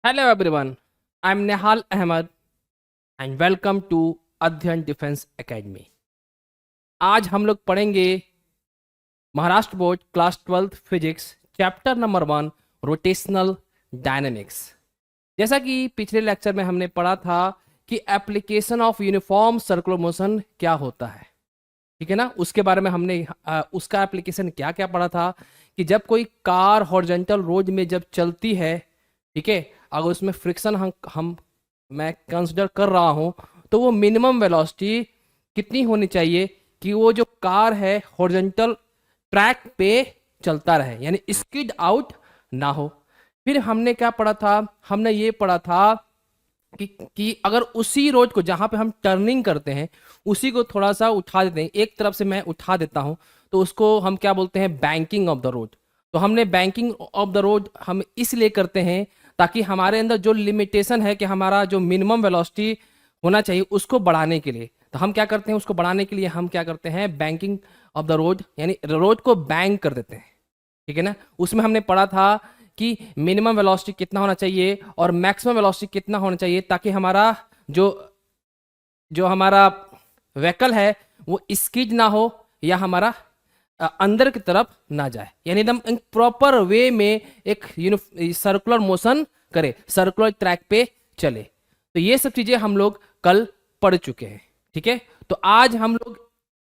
Hello everyone, I am Nehal Ahmad and welcome to Adhyayan defence academy. आज हम लोग पढ़ेंगे Maharashtra board class 12th physics chapter number 1 rotational dynamics. जैसा कि पिछले लेक्चर में हमने पढ़ा था कि application of uniform circular motion क्या होता है, ठीक है ना। उसके बारे में हमने उसका एप्लीकेशन क्या क्या पढ़ा था कि जब कोई कार हॉरिजॉन्टल रोड में जब चलती है, ठीक है, अगर उसमें फ्रिक्शन हम मैं कंसिडर कर रहा हूं, तो वो मिनिमम वेलोसिटी कितनी होनी चाहिए कि वो जो कार है हॉरिजॉन्टल ट्रैक पे चलता रहे, यानी स्किड आउट ना हो। फिर हमने क्या पढ़ा था, हमने ये पढ़ा था कि अगर उसी रोड को जहां पे हम टर्निंग करते हैं उसी को थोड़ा सा उठा देते हैं, एक तरफ से मैं उठा देता हूं, तो उसको हम क्या बोलते हैं, बैंकिंग ऑफ द रोड। तो हमने बैंकिंग ऑफ द रोड हम इसलिए करते हैं ताकि हमारे अंदर जो लिमिटेशन है कि हमारा जो मिनिमम वेलोसिटी होना चाहिए उसको बढ़ाने के लिए, तो हम क्या करते हैं, उसको बढ़ाने के लिए हम क्या करते हैं, बैंकिंग ऑफ द रोड, यानी रोड को बैंक कर देते हैं, ठीक है ना। उसमें हमने पढ़ा था कि मिनिमम वेलोसिटी कितना होना चाहिए और मैक्सिमम वेलोसिटी कितना होना चाहिए ताकि हमारा जो जो हमारा व्हीकल है वो स्किड ना हो या हमारा अंदर की तरफ ना जाए, यानी एकदम प्रॉपर वे में एक सर्कुलर मोशन करे, सर्कुलर ट्रैक पे चले। तो ये सब चीजें हम लोग कल पढ़ चुके हैं, ठीक है। तो आज हम लोग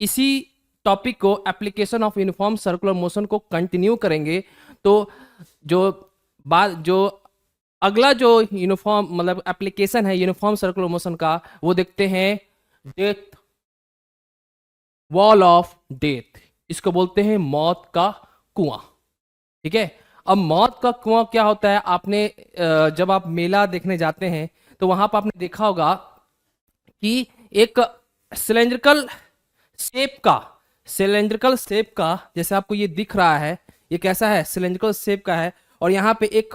इसी टॉपिक को, application of uniform circular motion को कंटिन्यू करेंगे। तो जो बात जो अगला जो यूनिफॉर्म मतलब एप्लीकेशन है यूनिफॉर्म सर्कुलर मोशन का, वो देखते हैं डेथ, वॉल ऑफ डेथ। इसको बोलते हैं मौत का कुआं, ठीक है। अब मौत का कुआं क्या होता है, आपने जब आप मेला देखने जाते हैं तो वहां पर आपने देखा होगा कि एक सिलेंड्रिकल शेप का सिलेंड्रिकल शेप का जैसे आपको ये दिख रहा है, ये कैसा है, सिलेंड्रिकल शेप का है। और यहाँ पे एक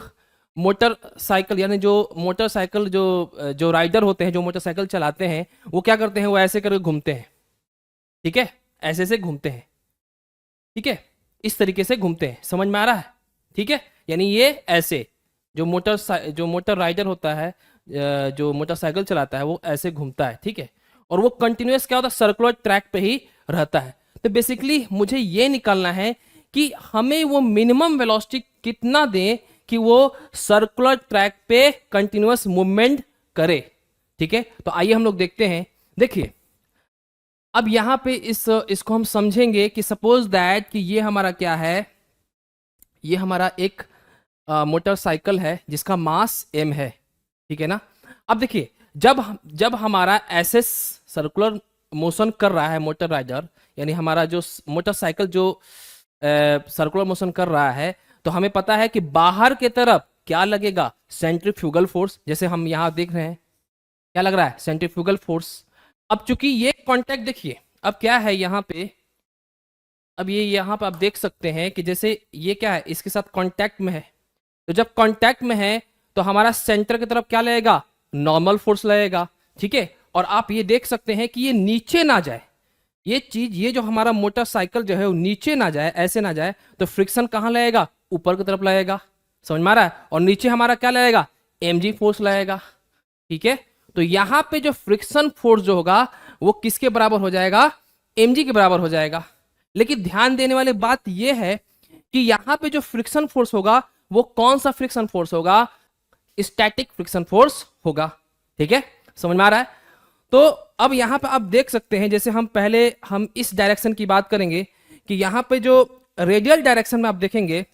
मोटरसाइकिल, यानी जो मोटरसाइकिल जो जो राइडर होते हैं, जो मोटरसाइकिल चलाते हैं, वो क्या करते हैं, वो ऐसे करके घूमते हैं, ठीक है, ऐसे से घूमते हैं, ठीक है, इस तरीके से घूमते हैं, समझ में आ रहा है, ठीक है। यानी ये ऐसे जो मोटर राइडर होता है, जो मोटरसाइकिल चलाता है, वो ऐसे घूमता है, ठीक है। और वो कंटिन्यूअस क्या होता है, सर्कुलर ट्रैक पे ही रहता है। तो बेसिकली मुझे ये निकालना है कि हमें वो मिनिमम वेलोसिटी कितना दें कि वो सर्कुलर ट्रैक पे कंटिन्यूअस मूवमेंट करे, ठीक है। तो आइए हम लोग देखते हैं। देखिए, अब यहाँ पे इसको हम समझेंगे कि सपोज दैट कि ये हमारा क्या है, ये हमारा एक मोटरसाइकिल है जिसका मास m है, ठीक है ना। अब देखिए, जब हमारा ऐसे सर्कुलर मोशन कर रहा है मोटर राइडर, यानी हमारा जो मोटरसाइकिल जो सर्कुलर मोशन कर रहा है, तो हमें पता है कि बाहर के तरफ क्या लगेगा, सेंट्रीफ्यूगल फोर्स, जैसे हम यहाँ देख रहे हैं क्या लग रहा है, सेंट्रीफ्यूगल फोर्स। अब चूंकि ये कांटेक्ट देखिए, अब क्या है यहाँ पे, अब ये यहाँ पे आप देख सकते हैं कि जैसे ये क्या है, इसके साथ कांटेक्ट में है। तो जब कांटेक्ट में है तो हमारा सेंटर की तरफ क्या लगेगा, नॉर्मल फोर्स लगेगा, ठीक है। और आप ये देख सकते हैं कि ये नीचे ना जाए, ये चीज, ये जो हमारा मोटरसाइकिल जो है वो नीचे ना जाए, ऐसे ना जाए, तो फ्रिक्शन कहाँ लगेगा, ऊपर की तरफ लगेगा, समझ में आ रहा है। और नीचे हमारा क्या लगेगा, mg फोर्स लगेगा, ठीक है। तो यहाँ पे जो फ्रिक्शन फोर्स जो होगा वो किसके बराबर हो जाएगा, mg के बराबर हो जाएगा। लेकिन ध्यान देने वाली बात यह है कि यहाँ पे जो फ्रिक्शन फोर्स होगा वो कौन सा फ्रिक्शन फोर्स होगा, स्टैटिक फ्रिक्शन फोर्स होगा, ठीक है, समझ में आ रहा है। तो अब यहाँ पे आप देख सकते हैं, जैसे हम इस डायरेक्शन की बात करेंगे कि यहाँ पे जो रेडियल डायरेक्शन में आप देखेंगे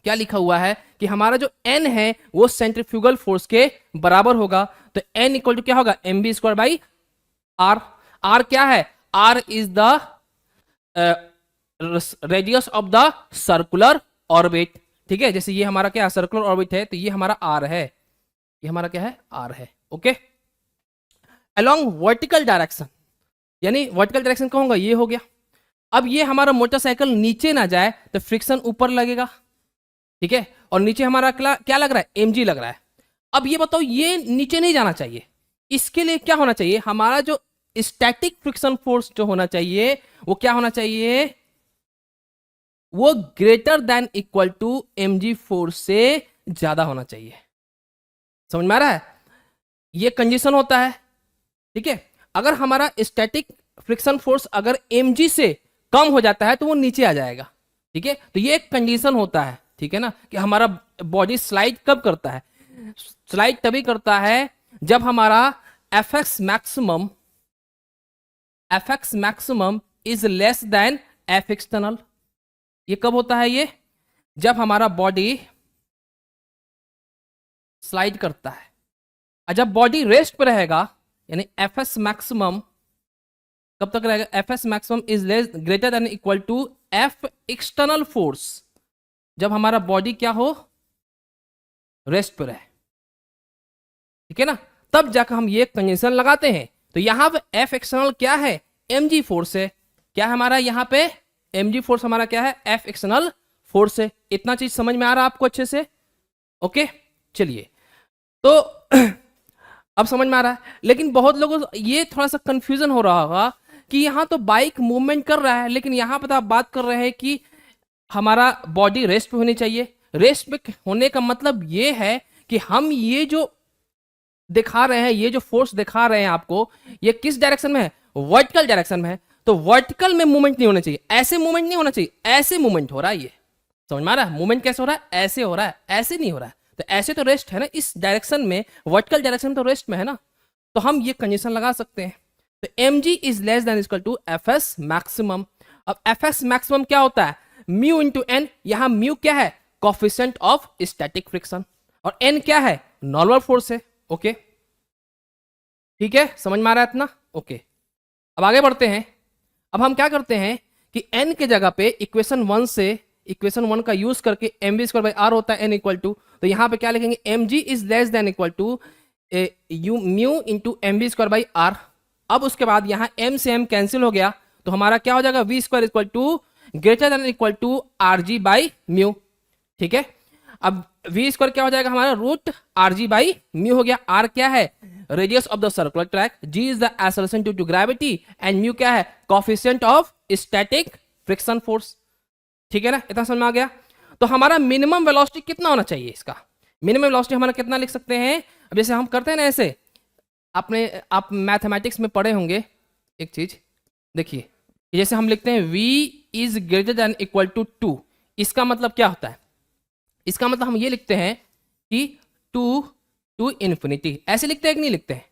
क्या लिखा हुआ है कि हमारा जो n है वो सेंट्रीफ्यूगल फोर्स के बराबर होगा। तो n इक्वल टू क्या होगा, mv square by r। r क्या है, r is the radius of the circular orbit, ठीक है। जैसे ये हमारा क्या सर्कुलर ऑर्बिट है, तो ये हमारा r है, ये हमारा क्या है, r है, ओके। अलोंग वर्टिकल डायरेक्शन, यानी वर्टिकल डायरेक्शन कौन होगा, ये हो गया। अब ये हमारा मोटरसाइकिल नीचे ना जाए तो फ्रिक्शन ऊपर लगेगा, ठीक है। और नीचे हमारा क्या लग रहा है, mg लग रहा है। अब ये बताओ, ये नीचे नहीं जाना चाहिए, इसके लिए क्या होना चाहिए, हमारा जो स्टैटिक फ्रिक्शन फोर्स जो होना चाहिए वो क्या होना चाहिए, वो greater than equal to mg force से ज्यादा होना चाहिए, समझ में आ रहा है? ये कंडीशन होता है, ठीक है। अगर हमारा स्टैटिक फ्रिक्शन फोर्स अगर mg से कम हो जाता है तो वो नीचे आ जाएगा, ठीक है। तो ये एक कंडीशन होता है, ठीक है ना, कि हमारा बॉडी स्लाइड कब करता है? स्लाइड तभी करता है जब हमारा FX maximum is less then F external. ये कब होता है? ये जब हमारा बॉडी स्लाइड करता है। और जब बॉडी रेस्ट पे रहेगा, यानी एफएस मैक्सिमम कब तक रहेगा? Fs maximum is less greater than equal to f external force, जब हमारा बॉडी क्या हो? रेस्ट पे रहे, ठीक है ना। तब जाकर हम ये कंडीशन लगाते हैं। तो यहां पे एफ एक्सटर्नल क्या है? mg फोर्स है। क्या है हमारा यहाँ पे? mg फोर्स हमारा क्या है? एफ एक्सटर्नल फोर्स है। इतना चीज समझ में आ रहा है आपको अच्छे से? ओके, चलिए। तो अब समझ में आ रहा है। लेकिन बहुत लोगों को ये थोड़ा सा कंफ्यूजन हो रहा होगा कि यहाँ तो बाइक मूवमेंट कर रहा है, लेकिन यहाँ पर आप बात कर रहे हैं कि हमारा बॉडी रेस्ट पे होनी चाहिए। रेस्ट पे होने का मतलब ये है कि हम ये जो दिखा रहे हैं, ये जो फोर्स दिखा रहे हैं आपको, ये किस डायरेक्शन में है? वर्टिकल डायरेक्शन में है। तो वर्टिकल में मूवमेंट नहीं होना चाहिए, ऐसे मूवमेंट नहीं होना चाहिए, ऐसे मूवमेंट हो रहा है। ये समझ में आ रहा है? मूवमेंट कैसे हो रहा है? ऐसे हो रहा है, ऐसे नहीं हो रहा है। तो ऐसे तो रेस्ट है ना, इस डायरेक्शन में, वर्टिकल डायरेक्शन में तो रेस्ट में है ना। तो हम ये कंडीशन लगा सकते हैं। तो mg is less than equal to fs maximum. अब fs मैक्सिमम क्या होता है? Mu into n. यहां म्यू क्या है? कोफिशिएंट ऑफ स्टैटिक फ्रिक्शन, और एन क्या है? नॉर्मल फोर्स है। ओके, ठीक है, समझ में आ रहा है इतना? ओके, अब आगे बढ़ते हैं। अब हम क्या करते हैं कि n के जगह पे इक्वेशन 1 का यूज करके mv स्क्वायर बाई आर होता है n इक्वल टू, तो यहां पे क्या लिखेंगे? mg is less than equal to mu into mv square by r. अब उसके बाद यहाँ m से m कैंसिल हो गया, तो हमारा क्या हो जाएगा? v square equal to greater than equal to r g by mu, ठीक है। अब v स्क्वायर क्या हो जाएगा हमारा? Root r g by mu हो गया। r क्या है? Radius of the circular track, g is the acceleration due to gravity, and mu क्या है? Coefficient of static friction force, ठीक है ना। इतना समझ में आ गया। तो हमारा मिनिमम वेलोसिटी कितना होना चाहिए? इसका मिनिमम वेलोसिटी हमारा कितना लिख सकते हैं? अब जैसे हम करते हैं ना, ऐसे आप मैथमेटिक्स में पढ़े होंगे एक चीज, देखिए, जैसे हम लिखते हैं v is greater than equal to 2। इसका मतलब क्या होता है? इसका मतलब हम ये लिखते हैं कि 2 टू इन्फिनिटी, ऐसे लिखते हैं कि नहीं लिखते हैं?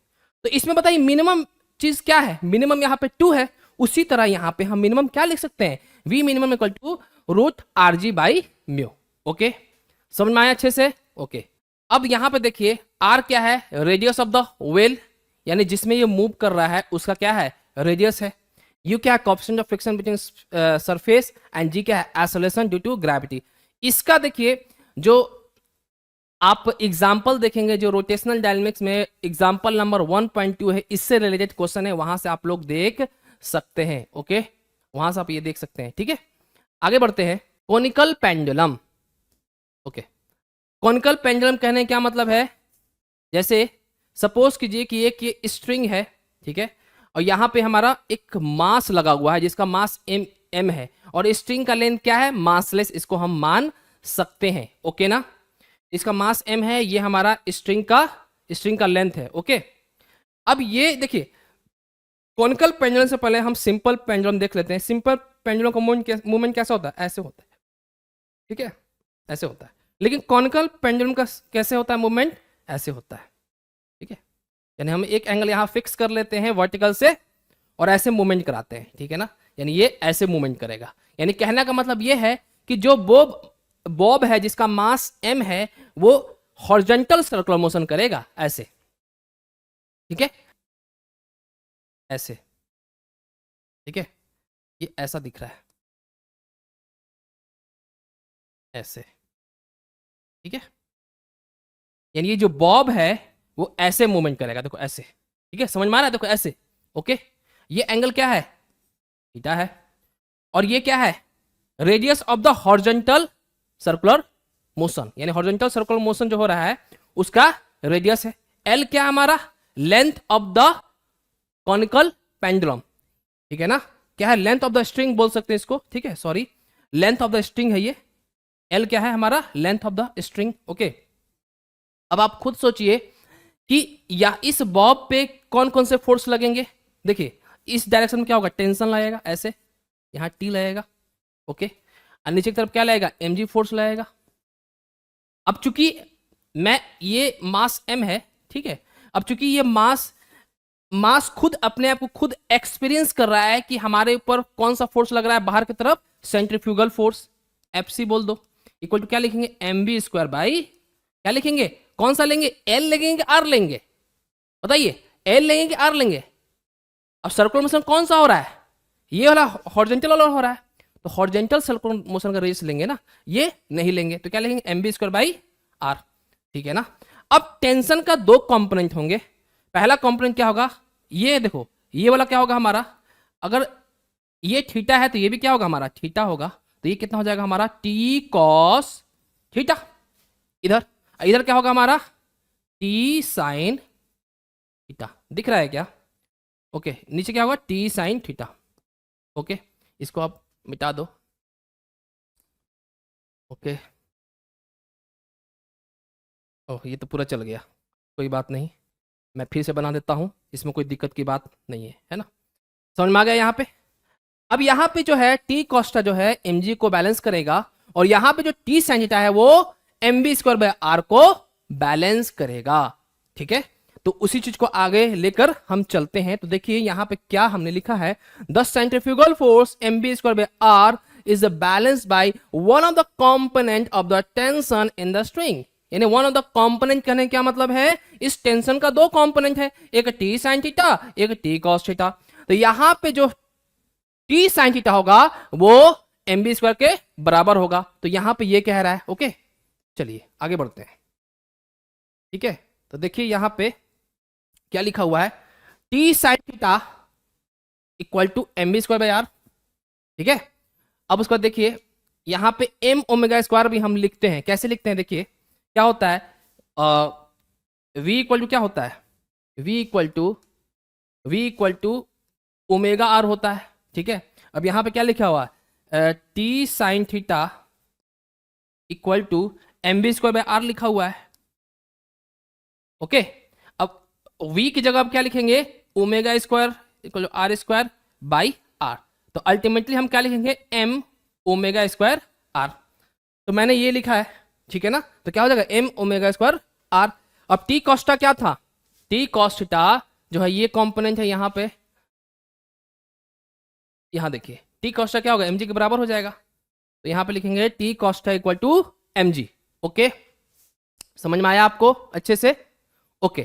तो इसमें बताइए मिनिमम चीज क्या है? मिनिमम यहाँ पे 2 है। उसी तरह यहाँ पे हम मिनिमम क्या लिख सकते हैं? v minimum equal to root r g by mu. Okay, समझ में आया अच्छे से? ओके, अब यहाँ पे देखिए r क्या है? रेडियस ऑफ द व्हील, यानी जिसमें ये मूव कर रहा है उसका क्या है? रेडियस है। u क्या है? Coefficient of friction between surface, and g क्या है? Acceleration due to gravity. इसका देखिए, जो आप एग्जाम्पल देखेंगे जो रोटेशनल डायनामिक्स में एग्जाम्पल नंबर 1.2 है, इससे रिलेटेड क्वेश्चन है, वहां से आप लोग देख सकते हैं। ओके, वहां से आप ये देख सकते हैं, ठीक है। आगे बढ़ते हैं। Conical pendulum. Okay, conical pendulum कहने क्या मतलब है? जैसे सपोज कीजिए कि एक ये स्ट्रिंग है, ठीक है, और यहां पे हमारा एक मास लगा हुआ है जिसका मास m है, और स्ट्रिंग का लेंथ क्या है? मासलेस, इसको हम मान सकते हैं। ओके ना, इसका मास m है, ये हमारा स्ट्रिंग का लेंथ है। ओके, अब ये देखिए, कोनिकल पेंडुलम से पहले हम सिंपल पेंडुलम देख लेते हैं। सिंपल पेंडुलम का मूवमेंट कैसा होता है? ऐसे होता है, ठीक है, ऐसे होता है। लेकिन कोनिकल पेंडुलम का कैसे होता है मूवमेंट? ऐसे होता है, ठीक है। यानी हम एक एंगल यहाँ फिक्स कर लेते हैं वर्टिकल से और ऐसे मूवमेंट कराते हैं, ठीक है ना। यानी ये ऐसे मूवमेंट करेगा। यानी कहने का मतलब ये है कि जो बॉब है जिसका मास m है, वो हॉरिजॉन्टल सर्कुलर मोशन करेगा, ऐसे, ठीक है, ऐसे, ठीक है। ये ऐसा दिख रहा है, ऐसे, ठीक है। यानी ये जो बॉब है वो ऐसे मूवमेंट करेगा, देखो ऐसे, ठीक है, समझ में आ रहा है? देखो ऐसे। ओके, ये एंगल क्या है? थीटा है, और ये क्या है? Radius of the horizontal circular motion, यानी हॉरिजॉन्टल सर्कुलर मोशन जो हो रहा है उसका रेडियस है। एल क्या हमारा? Length of the conical pendulum, ठीक है ना। क्या है? लेंथ ऑफ द स्ट्रिंग बोल सकते हैं इसको, ठीक है, sorry, length of the string है ये। एल क्या है हमारा? Length of the string. Okay, अब आप खुद सोचिए कि या इस बॉब पे कौन कौन से फोर्स लगेंगे। देखिए इस डायरेक्शन में क्या होगा, टेंशन लगेगा ऐसे, यहाँ टी लगेगा, ओके, और नीचे की तरफ क्या लगेगा, mg फोर्स लगेगा। अब चूंकि मैं ये मास m है, ठीक है, अब चूंकि ये मास मास खुद अपने आप को खुद एक्सपीरियंस कर रहा है कि हमारे ऊपर कौन सा फोर्स लग रहा है बाहर की तरफ, सेंट्रीफ्यूगल फोर्स, एफसी बोल दो, इक्वल टू क्या लिखेंगे, एम बी स्क्वायर बाई, क्या लिखेंगे, कौन सा लेंगे, एल लेंगे आर लेंगे, बताइए, एल लेंगे कि आर लेंगे। अब सर्कुलर मोशन कौन सा हो रहा है, ये वाला हॉरिजॉन्टल वाला हो रहा है, तो हॉरिजॉन्टल सर्कुलर मोशन का रेस लेंगे ना, ये नहीं लेंगे, तो क्या लेंगे, m v square by r, ठीक है ना। अब टेंशन का दो कंपोनेंट होंगे, पहला कंपोनेंट क्या होगा, ये देखो, ये वाला क्या होगा हमारा, अगर ये थीटा है तो ये भी क्या होगा हमारा थीटा होगा, तो ये कितना हो जाएगा हमारा टी कॉस थीटा, इधर इधर क्या होगा हमारा टी साइन थीटा, दिख रहा है क्या, ओके, नीचे क्या होगा टी साइन थीटा, ओके, इसको आप मिटा दो, ओके, ओह ये तो पूरा चल गया, कोई बात नहीं, मैं फिर से बना देता हूँ, इसमें कोई दिक्कत की बात नहीं है ना, समझ में आ गया यहाँ पे। अब यहाँ पे जो है टी कॉस्टा जो है mg को बैलेंस करेगा, और यहाँ पे जो टी साइन थीटा है वो m v square by r को बैलेंस करेगा, ठीक है। तो उसी चीज को आगे लेकर हम चलते हैं, तो देखिए यहाँ पे क्या हमने लिखा है, the centrifugal force m v square by r is balanced by one of the component of the tension in the string, यानी वन ऑफ द कंपोनेंट कहने क्या मतलब है, इस टेंशन का दो कंपोनेंट है, एक टी साइन थीटा एक टी कॉस थीटा, तो यहां पे जो टी साइन थीटा होगा वो एम बी स्क्वायर के बराबर होगा, तो यहां पे ये कह रहा है, ओके, चलिए आगे बढ़ते हैं, ठीक है। तो देखिए यहां पे क्या लिखा हुआ है, t sine theta equal to m v square by r, ठीक है। अब उसके बाद देखिए यहां पे एम ओमेगा स्क्वायर भी हम लिखते हैं, कैसे लिखते हैं, देखिए क्या होता है, वी इक्वल टू क्या होता है, v equal to omega r होता है, ठीक है। अब यहाँ पे क्या लिखा हुआ है, t sine theta equal to m v square by r लिखा हुआ है, ओके। अब v की जगह अब क्या लिखेंगे, omega square equal to r square by r, तो अल्टीमेटली हम क्या लिखेंगे, m ओमेगा स्क्वायर आर, तो मैंने ये लिखा है, ठीक है ना, तो क्या हो जाएगा m ओमेगा स्क्वायर आर। अब t कॉस्टा क्या था, t कॉस थीटा जो है ये कंपोनेंट है यहाँ पे, यहाँ देखिए टी कॉस्टा क्या होगा, mg के बराबर हो जाएगा, तो यहाँ पे लिखेंगे t cos theta equal to mg, okay, समझ में आया आपको अच्छे से, ओके,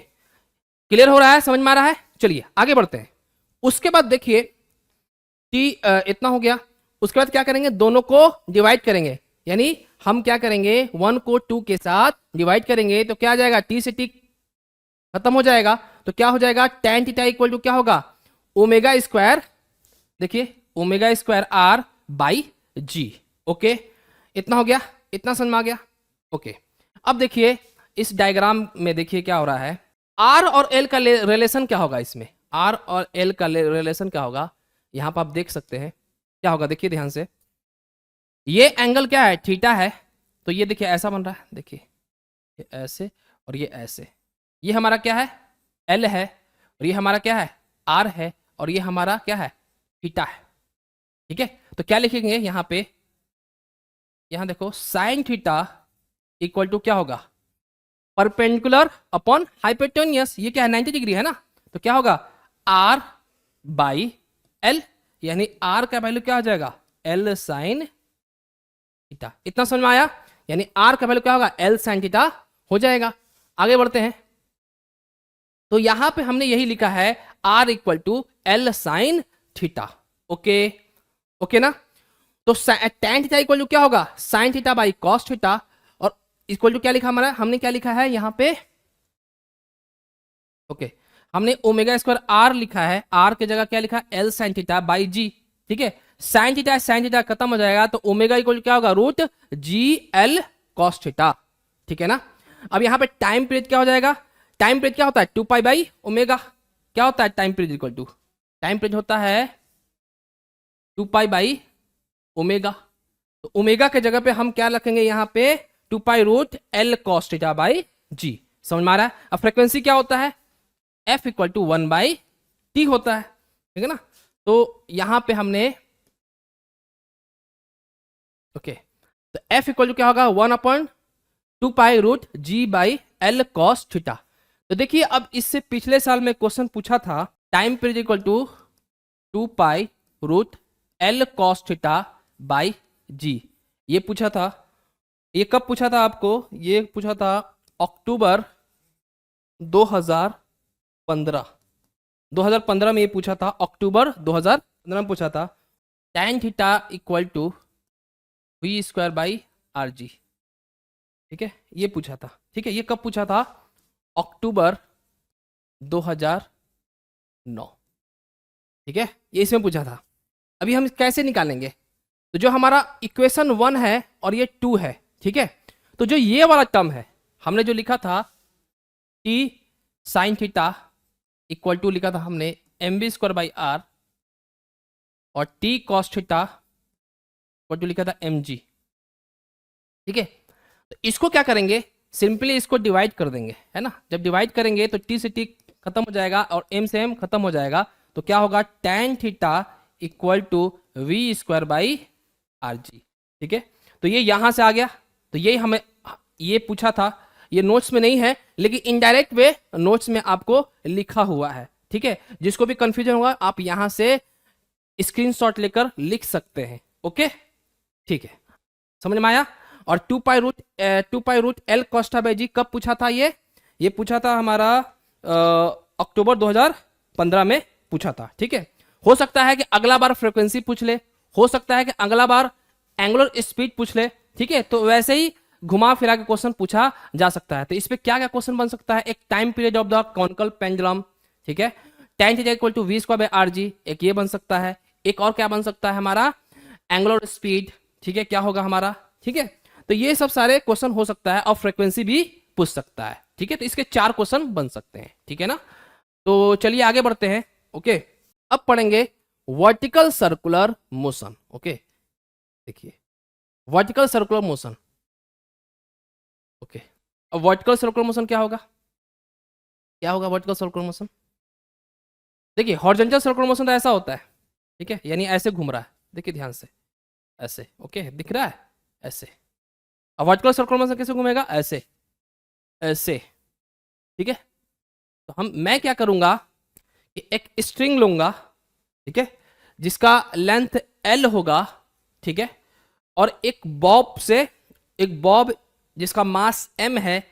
क्लियर हो रहा है, समझ में आ रहा है, चलिए आगे बढ़ते हैं। उसके बाद देखिए टी इतना हो गया, उसके बाद क्या करेंगे, दोनों को डिवाइड करेंगे, यानी हम क्या करेंगे, 1 को 2 के साथ डिवाइड करेंगे, तो क्या आ जाएगा, टी से टी खत्म हो जाएगा, तो क्या हो जाएगा, tan थीटा इक्वल टू क्या होगा, ओमेगा स्क्वायर, देखिए omega square r by g, okay, इतना हो गया, इतना समझ में आ गया, ओके। अब देखिए इस डायग्राम में देखिए क्या हो रहा है, आर और एल का रिलेशन क्या होगा, इसमें आर और एल का रिलेशन क्या होगा, यहां पर आप देख सकते हैं क्या होगा, देखिए ध्यान से, ये एंगल क्या है, थीटा है, तो ये देखिए ऐसा बन रहा है, देखिए ये ऐसे और ये ऐसे, ये हमारा क्या है, एल है, और ये हमारा क्या है, आर है, और ये हमारा क्या है, थीटा है, ठीक है। तो क्या लिखेंगे यहां पे, यहां देखो साइन थीटा इक्वल टू क्या होगा, परपेंडिकुलर अपॉन हाइपोटेन्यूस, ये क्या है 90 डिग्री है ना, तो क्या होगा आर बाई एल, यानी आर का वैल्यू क्या हो जाएगा, एल साइन थीटा, इतना समझ में आया, यानी आर का वैल्यू क्या होगा, एल साइन थीटा हो जाएगा। आगे बढ़ते हैं, तो यहां पे हमने यही लिखा है r equal to l sine theta, okay, okay ना, तो tan थीटा इक्वल टू क्या होगा, sine theta by cos theta, और इक्वल टू क्या लिखा हमारा, हमने क्या लिखा है यहाँ पे, ओके, हमने ओमेगा स्क्वायर आर लिखा है, आर की जगह क्या लिखा है, एल साइन थीटा बाई जी, ठीक है, साइन थीटा खत्म हो जाएगा, तो ओमेगा इक्वल टू क्या होगा, root g l cos theta, ठीक है ना। अब यहाँ पे टाइम पीरियड क्या हो जाएगा, टाइम पीरियड क्या होता है, 2 पाई बाई ओमेगा, क्या होता है time period equal to, time period होता है 2 पाई बाई ओमेगा, तो ओमेगा के जगह पे हम क्या रखेंगे यहाँ पे 2 pi root L cos theta by g, समझ में आ रहा है? अब फ्रीक्वेंसी क्या होता है? F इक्वल टू 1/T होता है, ठीक है ना? तो यहां पे हमने ओके, तो F इक्वल टू क्या होगा? 1/2π√G/L cos theta. तो देखिए अब इससे पिछले साल में क्वेश्चन पूछा था time period equal to 2π√L cos theta by g, ये पूछा था। ये कब पूछा था आपको? ये पूछा था अक्टूबर 2015। 2015 में ये पूछा था, अक्टूबर 2015 में पूछा था tan theta equal to V²/RG, ठीक है, ये पूछा था। ठीक है, ये कब पूछा था? अक्टूबर 2009, ठीक है, ये इसमें पूछा था। अभी हम कैसे निकालेंगे? तो जो हमारा इक्वेशन 1 है और ये 2 है, ठीक है, तो जो ये वाला टर्म है हमने जो लिखा था t sine theta equal to लिखा था हमने mv²/r और t cos theta equal to लिखा था mg, ठीक है। तो इसको क्या करेंगे? सिंपली इसको डिवाइड कर देंगे, है ना? जब डिवाइड करेंगे तो t से t खत्म हो जाएगा और m से m खत्म हो जाएगा, तो क्या होगा? tan theta equal to v²/rg, ठीक है। तो ये यहां से आ गया, तो ये हमें ये पूछा था, ये नोट्स में नहीं है लेकिन इनडायरेक्ट वे नोट्स में आपको लिखा हुआ है, ठीक है। जिसको भी कंफ्यूजन होगा आप यहां से स्क्रीनशॉट लेकर लिख सकते हैं, ओके, ठीक है, समझ में आया? और 2π√L cos θ/g कब पूछा था? ये पूछा था हमारा अक्टूबर 2015 में पूछा था, ठीक है। हो सकता है कि अगला बार फ्रीक्वेंसी पूछ ले, हो सकता है कि अगला बार एंगुलर स्पीड पूछ ले, ठीक है। तो वैसे ही घुमा फिरा के क्वेश्चन पूछा जा सकता है। तो इस पे क्या क्या क्वेश्चन बन सकता है? एक time period of the conical pendulum, ठीक है, tan theta equal to v²/rg, एक ये बन सकता है। एक और क्या बन सकता है हमारा? एंगुलर स्पीड, ठीक है, क्या होगा हमारा, ठीक है। तो ये सब सारे क्वेश्चन हो सकता है और फ्रीक्वेंसी भी पूछ सकता है, ठीक है। तो इसके 4 क्वेश्चन बन सकते हैं, ठीक है ना? तो चलिए आगे बढ़ते हैं, ओके। अब पढ़ेंगे वर्टिकल सर्कुलर मोशन, ओके। देखिए वर्टिकल सर्कुलर मोशन, ओके। अब वर्टिकल सर्कुलर मोशन क्या होगा? क्या होगा वर्टिकल सर्कुलर मोशन? देखिए हॉरिजॉन्टल सर्कुलर मोशन तो ऐसा होता है, ठीक है, यानी ऐसे घूम रहा है, देखिए ध्यान से, ऐसे, ओके, दिख रहा है ऐसे। अब वर्टिकल सर्कुलर मोशन कैसे घूमेगा? ऐसे, ऐसे, ठीक है। तो मैं क्या करूंगा कि एक स्ट्रिंग लूंगा, ठीक है, जिसका लेंथ L होगा, ठीक है, और एक बॉब जिसका मास m है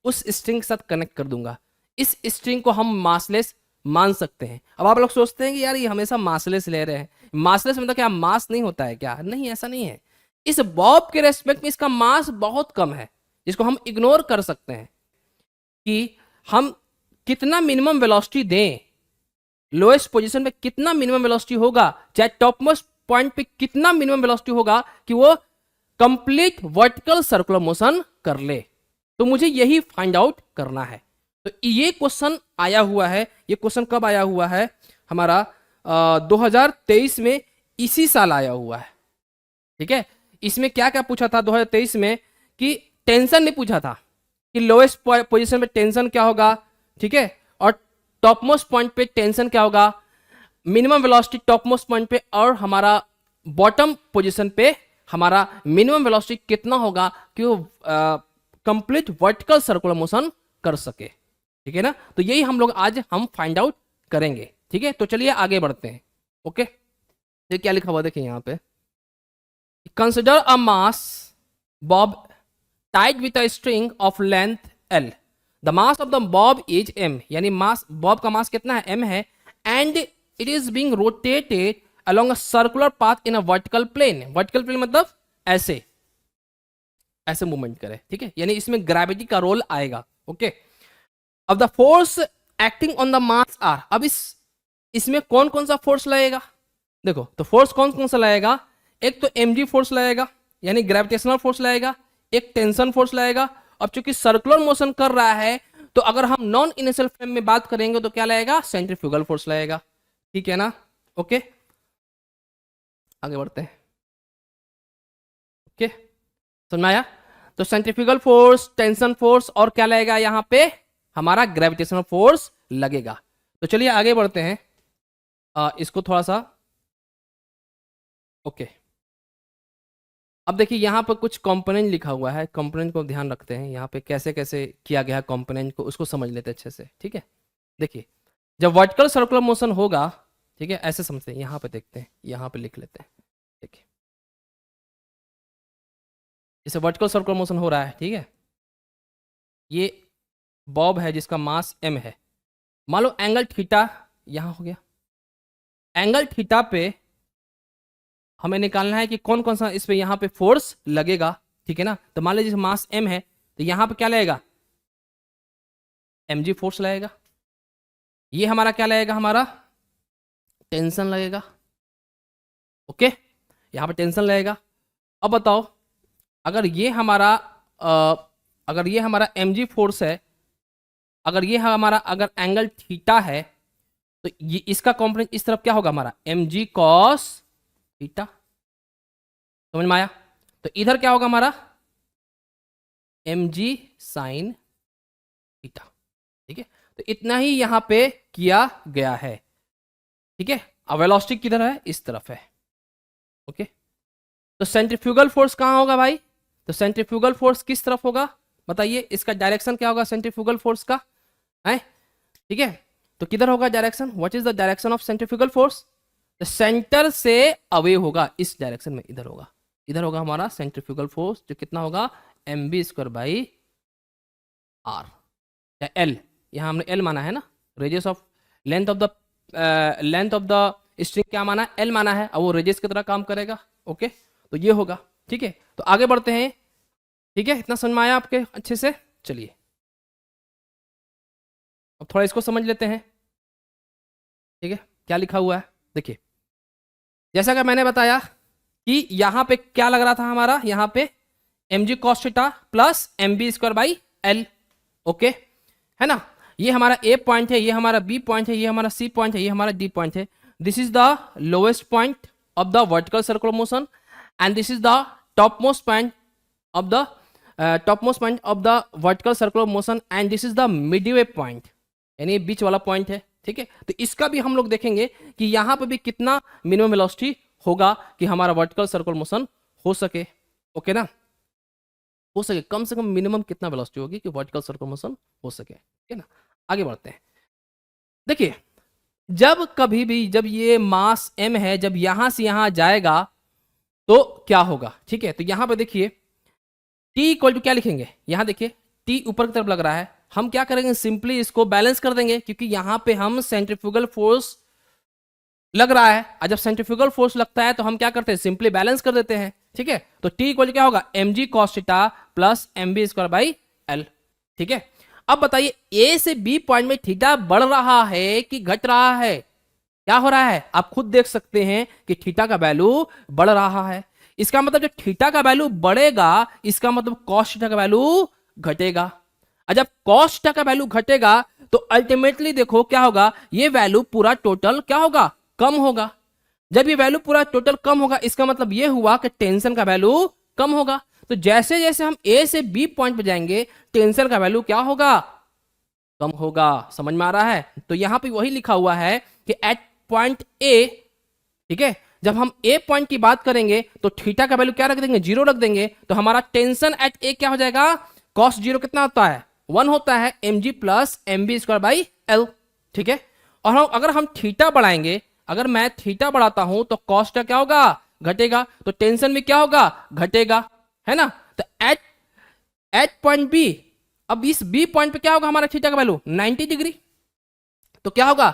उस स्ट्रिंग के साथ कनेक्ट कर दूंगा। इस स्ट्रिंग को हम मासलेस मान सकते हैं। अब आप लोग सोचते हैं कि यार ये हमेशा मासलेस ले रहे हैं, मासलेस मतलब क्या मास नहीं होता है क्या? नहीं, ऐसा नहीं है। इस बॉब के रेस्पेक्ट में इसका मास बहुत कम है, जिसको हम इग्नोर कर सकते हैं कि हम कितना मिनिमम वेलोसिटी दें, लोएस्ट पोजीशन पे कितना मिनिमम वेलोसिटी होगा, चाहे टॉप मोस्ट पॉइंट पे कितना मिनिमम वेलोसिटी होगा कि वो कंप्लीट वर्टिकल सर्कुलर मोशन कर ले। तो मुझे यही फाइंड आउट करना है। तो ये क्वेश्चन आया हुआ है। ये क्वेश्चन कब आया हुआ है? हमारा 2023 में, इसी साल आया हुआ है, ठीक है। इसमें क्या क्या पूछा था 2023 में? कि टेंशन नहीं पूछा था कि लोएस्ट पोजीशन पे टेंशन क्या होगा, ठीक है, और टॉप मोस्ट पॉइंट पे टेंशन क्या होगा, minimum velocity top most point पे, और हमारा बॉटम पोजीशन पे हमारा मिनिमम वेलोसिटी कितना होगा कि वो कंप्लीट वर्टिकल सर्कुलर मोशन कर सके, ठीक है ना। तो यही हम लोग आज हम फाइंड आउट करेंगे, ठीक है। तो चलिए आगे बढ़ते हैं, ओके। ये क्या लिखा हुआ देखिए यहाँ पे, consider a mass Bob tied with a string of length L. The mass of the bob is m, यानी मास बॉब का मास कितना है? m है, and it is being rotated along a circular path in a vertical plane. Vertical plane मतलब ऐसे ऐसे movement करे, ठीक है, यानी इसमें ग्रेविटी का रोल आएगा, ओके। अब the force acting on the mass r, अब इसमें कौन कौन सा फोर्स लगेगा? देखो तो फोर्स कौन कौन सा लगेगा? एक तो mg फोर्स लगेगा यानी ग्रेविटेशनल फोर्स लगेगा, एक टेंशन फोर्स लगेगा। अब चूंकि सर्कुलर मोशन कर रहा है तो अगर हम नॉन इनिशियल फ्रेम में बात करेंगे तो क्या लगेगा? सेंट्रीफ्यूगल फोर्स लगेगा, ठीक है ना, ओके। आगे बढ़ते हैं, ओके, समझ में आया? तो सेंट्रीफ्यूगल फोर्स, टेंशन फोर्स और क्या लगेगा यहाँ पे? हमारा ग्रेविटेशनल फोर्स लगेगा। तो चलिए आगे बढ़ते हैं। इसको थोड़ा सा ओके। अब देखिए यहाँ पर कुछ कंपोनेंट लिखा हुआ है, कंपोनेंट को ध्यान रखते हैं, यहाँ पे कैसे कैसे किया गया है कंपोनेंट को, उसको समझ लेते हैं अच्छे से। ठीक है, देखिए जब वर्टिकल सर्कुलर मोशन होगा, ठीक है, ऐसे समझते हैं, यहाँ पे देखते हैं, यहाँ पे लिख लेते हैं। देखिए जैसे वर्टिकल सर्कुलर मोशन हो रहा है, ठीक है, ये बॉब है जिसका मास m है। मान लो एंगल थीटा यहाँ हो गया, एंगल थीटा पे हमें निकालना है कि कौन कौन सा इस पे यहाँ पे फोर्स लगेगा। ठीक है ना, तो मान लीजिए मास m है, तो यहाँ पे क्या लगेगा, mg फोर्स लगेगा। ये हमारा क्या लगेगा, हमारा टेंशन लगेगा। ओके, यहाँ पे टेंशन लगेगा। अब बताओ अगर ये हमारा अगर ये हमारा mg फोर्स है, अगर ये हमारा अगर एंगल थीटा है, तो ये इसका कॉम्पोनेंट इस तरफ क्या होगा, हमारा mg cos थीटा। समझ में आया? तो इधर क्या होगा हमारा mg sin थीटा। ठीक है, तो इतना ही यहां पे किया गया है। ठीक है, अब वेलोसिटी किधर है, इस तरफ है। ओके, तो सेंट्रीफ्यूगल फोर्स कहां होगा भाई, तो सेंट्रीफ्यूगल फोर्स किस तरफ होगा बताइए, इसका डायरेक्शन क्या होगा सेंट्रीफ्यूगल फोर्स का है। ठीक है, तो किधर होगा direction, what is the direction of centrifugal force, तो सेंटर से अवे होगा, इस डायरेक्शन में इधर होगा, इधर होगा हमारा सेंट्रीफ्यूगल फोर्स, जो कितना होगा mv² बाई r या l, यहाँ हमने l माना है ना, radius of length of the string क्या माना है, l माना है, और वो रेडियस की तरह काम करेगा। ओके, तो ये होगा। ठीक है, तो आगे बढ़ते हैं। ठीक है, इतना समझ में आया आपके अच्छे से? चलिए अब थोड़ा इसको समझ लेते हैं। ठीक है, क्या लिखा हुआ है देखिए, जैसा कि मैंने बताया कि यहाँ पे क्या लग रहा था हमारा, यहाँ पे mg cos theta plus mv² by l। Okay, है ना, ये हमारा a पॉइंट है, ये हमारा b पॉइंट है, ये हमारा c पॉइंट है, ये हमारा d पॉइंट है। This is the lowest point of the vertical circular motion and this is the top most point of the vertical circular motion and this is the Midway point, यानी बीच वाला point है। ठीक है, तो इसका भी हम लोग देखेंगे कि यहाँ पे भी कितना मिनिमम वेलोसिटी होगा कि हमारा वर्टिकल सर्कुलर मोशन हो सके। ओके ना, हो सके कम से कम मिनिमम कितना वेलोसिटी होगी कि वर्टिकल सर्कुलर मोशन हो सके। ठीक है ना, आगे बढ़ते हैं। देखिए जब कभी भी जब ये मास m है, जब यहां से यहां जाएगा तो क्या होगा। ठीक है, तो यहां पे देखिए t इक्वल टू क्या लिखेंगे, यहां देखिए t ऊपर की तरफ लग रहा है, हम क्या करेंगे सिंपली इसको बैलेंस कर देंगे, क्योंकि यहां पे हम सेंट्रीफ्यूगल फोर्स लग रहा है, और जब सेंट्रीफ्यूगल फोर्स लगता है तो हम क्या करते हैं सिंपली बैलेंस कर देते हैं। ठीक है, तो t इक्वल क्या होगा mg cos theta plus mv² by l। ठीक है, अब बताइए a से b पॉइंट में थीटा बढ़ रहा है कि घट रहा है, क्या हो रहा है, आप खुद देख सकते हैं कि थीटा का वैल्यू बढ़ रहा है। इसका मतलब जब थीटा का वैल्यू बढ़ेगा, इसका मतलब cos थीटा का वैल्यू घटेगा, और जब cos थीटा का वैल्यू घटेगा तो अल्टीमेटली देखो क्या होगा, ये वैल्यू पूरा टोटल क्या होगा, कम होगा। जब ये वैल्यू पूरा टोटल कम होगा, इसका मतलब ये हुआ कि टेंशन का वैल्यू कम होगा। तो जैसे जैसे हम ए से बी पॉइंट पे जाएंगे, टेंशन का वैल्यू क्या होगा, कम होगा। समझ में आ रहा है? तो यहां पे वही लिखा हुआ है कि एट पॉइंट ए, ठीक है, जब हम ए पॉइंट की बात करेंगे तो थीटा का वैल्यू क्या रख देंगे, 0 रख देंगे, तो हमारा टेंशन एट ए क्या हो जाएगा, cos 0 कितना होता है, 1 होता है, mg plus mv² by l। ठीक है, और अगर हम थीटा बढ़ाएंगे, अगर मैं थीटा बढ़ाता हूं तो cos थीटा क्या होगा, घटेगा, तो टेंशन भी क्या होगा, घटेगा, है ना। तो एट पॉइंट बी, अब इस बी पॉइंट पे क्या होगा हमारा थीटा का वैल्यू 90 डिग्री, तो क्या होगा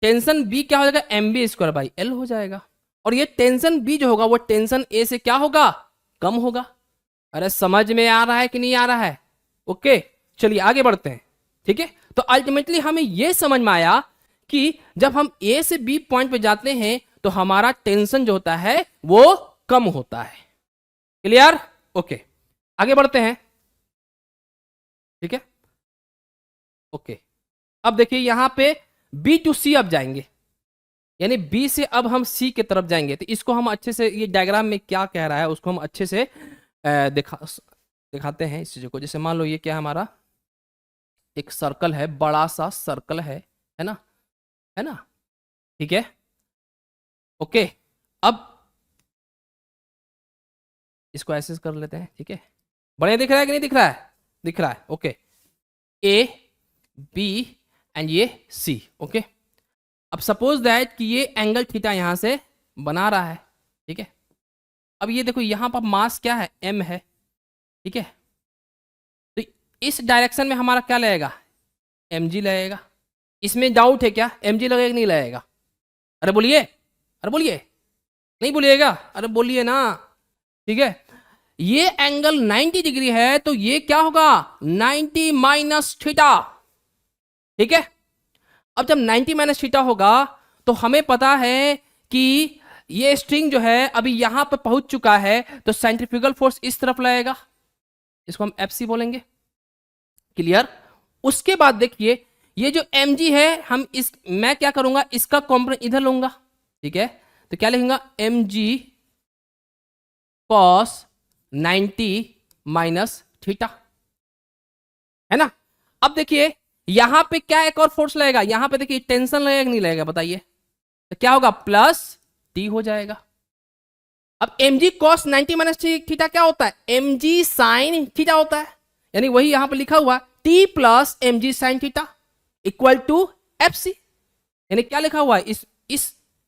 टेंशन बी क्या हो जाएगा, mv² बाई l हो जाएगा, और ये टेंशन बी जो होगा वो टेंशन ए से क्या होगा, कम होगा। अरे समझ में आ रहा है कि नहीं आ रहा है? ओके, चलिए आगे बढ़ते हैं। ठीक है, तो अल्टीमेटली हमें यह समझ में आया कि जब हम ए से बी पॉइंट पे जाते हैं तो हमारा टेंशन जो होता है वो कम होता है। क्लियर? ओके, आगे बढ़ते हैं। ठीक है, ओके, अब देखिए यहां पे बी टू सी अब जाएंगे, यानी बी से अब हम सी की तरफ जाएंगे, तो इसको हम अच्छे से, ये डायग्राम में क्या कह रहा है उसको हम अच्छे से दिखाते हैं इस चीज़ को। जैसे मान लो ये क्या है हमारा, एक सर्कल है, बड़ा सा सर्कल है ना, है ना, ठीक है, ओके। अब इसको ऐसे कर लेते हैं, ठीक है, बढ़िया दिख रहा है कि नहीं दिख रहा है? दिख रहा है, ओके। ए बी एंड ये सी, ओके। अब सपोज दैट कि ये एंगल थीटा यहां से बना रहा है, ठीक है। अब ये देखो यहां पर मास क्या है, एम है, ठीक है। तो इस डायरेक्शन में हमारा क्या लगेगा, एम जी लगेगा। इसमें डाउट है क्या, एम जी लगेगा कि नहीं लगेगा? अरे बोलिए, अरे बोलिए, नहीं बोलिएगा, अरे बोलिए ना, ठीक है। ये एंगल 90 डिग्री है तो ये क्या होगा, 90 माइनस थीटा, ठीक है। अब जब 90 माइनस थीटा होगा तो हमें पता है कि ये स्ट्रिंग जो है अभी यहां पर पहुंच चुका है, तो सेंट्रीफ्यूगल फोर्स इस तरफ लगेगा, इसको हम एफ सी बोलेंगे, क्लियर। उसके बाद देखिए ये जो एम जी है, हम इस मैं क्या करूंगा, इसका कॉम्पोनेंट इधर लूंगा, ठीक है। तो क्या लिखूंगा, m g cos 90 minus theta, है ना। अब देखिए यहां पे क्या एक और फोर्स लगेगा, यहां पे देखिए टेंशन लगेगा कि नहीं लगेगा, बताइए। तो क्या होगा, प्लस टी हो जाएगा। अब m g cos 90 minus theta क्या होता है, एम जी साइन थीटा होता है, यानी वही यहां पर लिखा हुआ t plus m g sine theta equal to f c. यानी क्या लिखा हुआ है,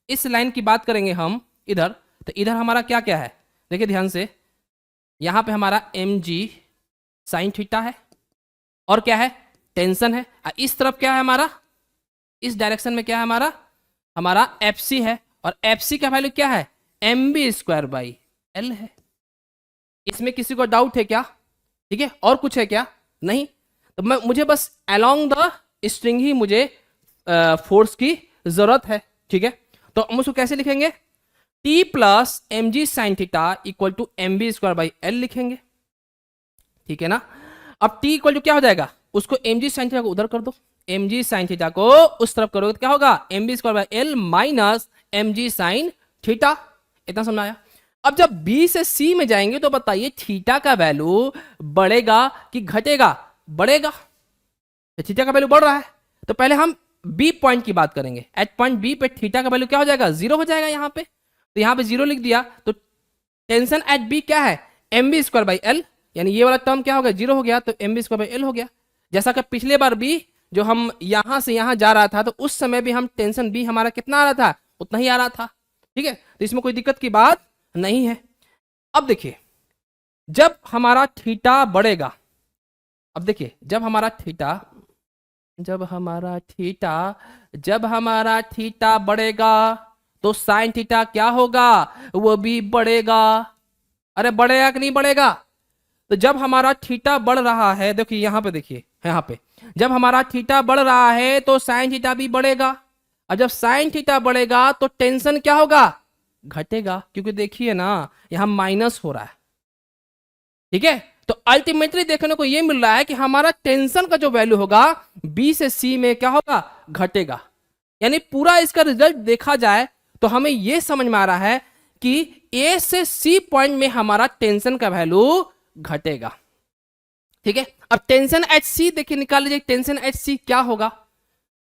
इस लाइन की बात करेंगे हम इधर, तो इधर हमारा क्या क्या है, देखिए ध्यान से, यहां पे हमारा एम जी साइन थीटा है, और क्या है, टेंशन है। इस तरफ क्या है हमारा, इस डायरेक्शन में क्या है हमारा, हमारा एफ सी है, और एफ सी का वैल्यू क्या है, m v square by l है। इसमें किसी को डाउट है क्या, ठीक है, और कुछ है क्या, नहीं। तो मुझे बस अलोंग द स्ट्रिंग ही मुझे फोर्स की जरूरत है, ठीक है। तो हम उसको कैसे लिखेंगे, t plus m g sine theta equal to m v square by l लिखेंगे, ठीक है ना। अब टी इक्वल टू क्या हो जाएगा, उसको एम जी साइन थीटा को उधर कर दो, एम जी साइन थीटा को उस तरफ करोगे तो क्या होगा, m v square by l minus m g sine theta. इतना समझ आया। अब जब बी से सी में जाएंगे तो बताइए थीटा का वैल्यू बढ़ेगा कि घटेगा, बढ़ेगा, तो थीटा का वैल्यू बढ़ रहा है, तो पहले हम बी पॉइंट की बात करेंगे। एट पॉइंट बी पे थीटा का वैल्यू क्या हो जाएगा, जीरो हो जाएगा यहाँ पे, तो यहाँ पे जीरो लिख दिया, तो टेंशन एट बी क्या है, m v square by l, यानी ये वाला टर्म क्या हो गया, जीरो हो गया, तो m v square by l हो गया। जैसा कि पिछले बार भी जो हम यहां से यहां जा रहा था, तो उस समय भी हम टेंशन बी हमारा कितना आ रहा था, उतना ही आ रहा था, ठीक है। तो इसमें कोई दिक्कत की बात नहीं है। अब देखिए जब हमारा थीटा बढ़ेगा, अब देखिए जब हमारा थीटा जब हमारा थीटा बढ़ेगा तो साइन थीटा क्या होगा, वो भी बढ़ेगा। अरे बढ़ेगा कि नहीं बढ़ेगा, तो जब हमारा थीटा बढ़ रहा है, देखिए यहां पे, देखिए यहां पे जब हमारा थीटा बढ़ रहा है तो साइन थीटा भी बढ़ेगा, और जब साइन थीटा बढ़ेगा तो टेंशन क्या होगा, घटेगा, क्योंकि देखिए ना यहां माइनस हो रहा है, ठीक है। तो अल्टीमेटली देखने को यह मिल रहा है कि हमारा टेंशन का जो वैल्यू होगा बी से सी में क्या होगा, घटेगा। यानी पूरा इसका रिजल्ट देखा जाए तो हमें यह समझ में आ रहा है कि ए से सी पॉइंट में हमारा टेंशन का वैल्यू घटेगा, ठीक है। अब टेंशन एच सी देखिए, निकाल लीजिए टेंशन एच सी क्या होगा,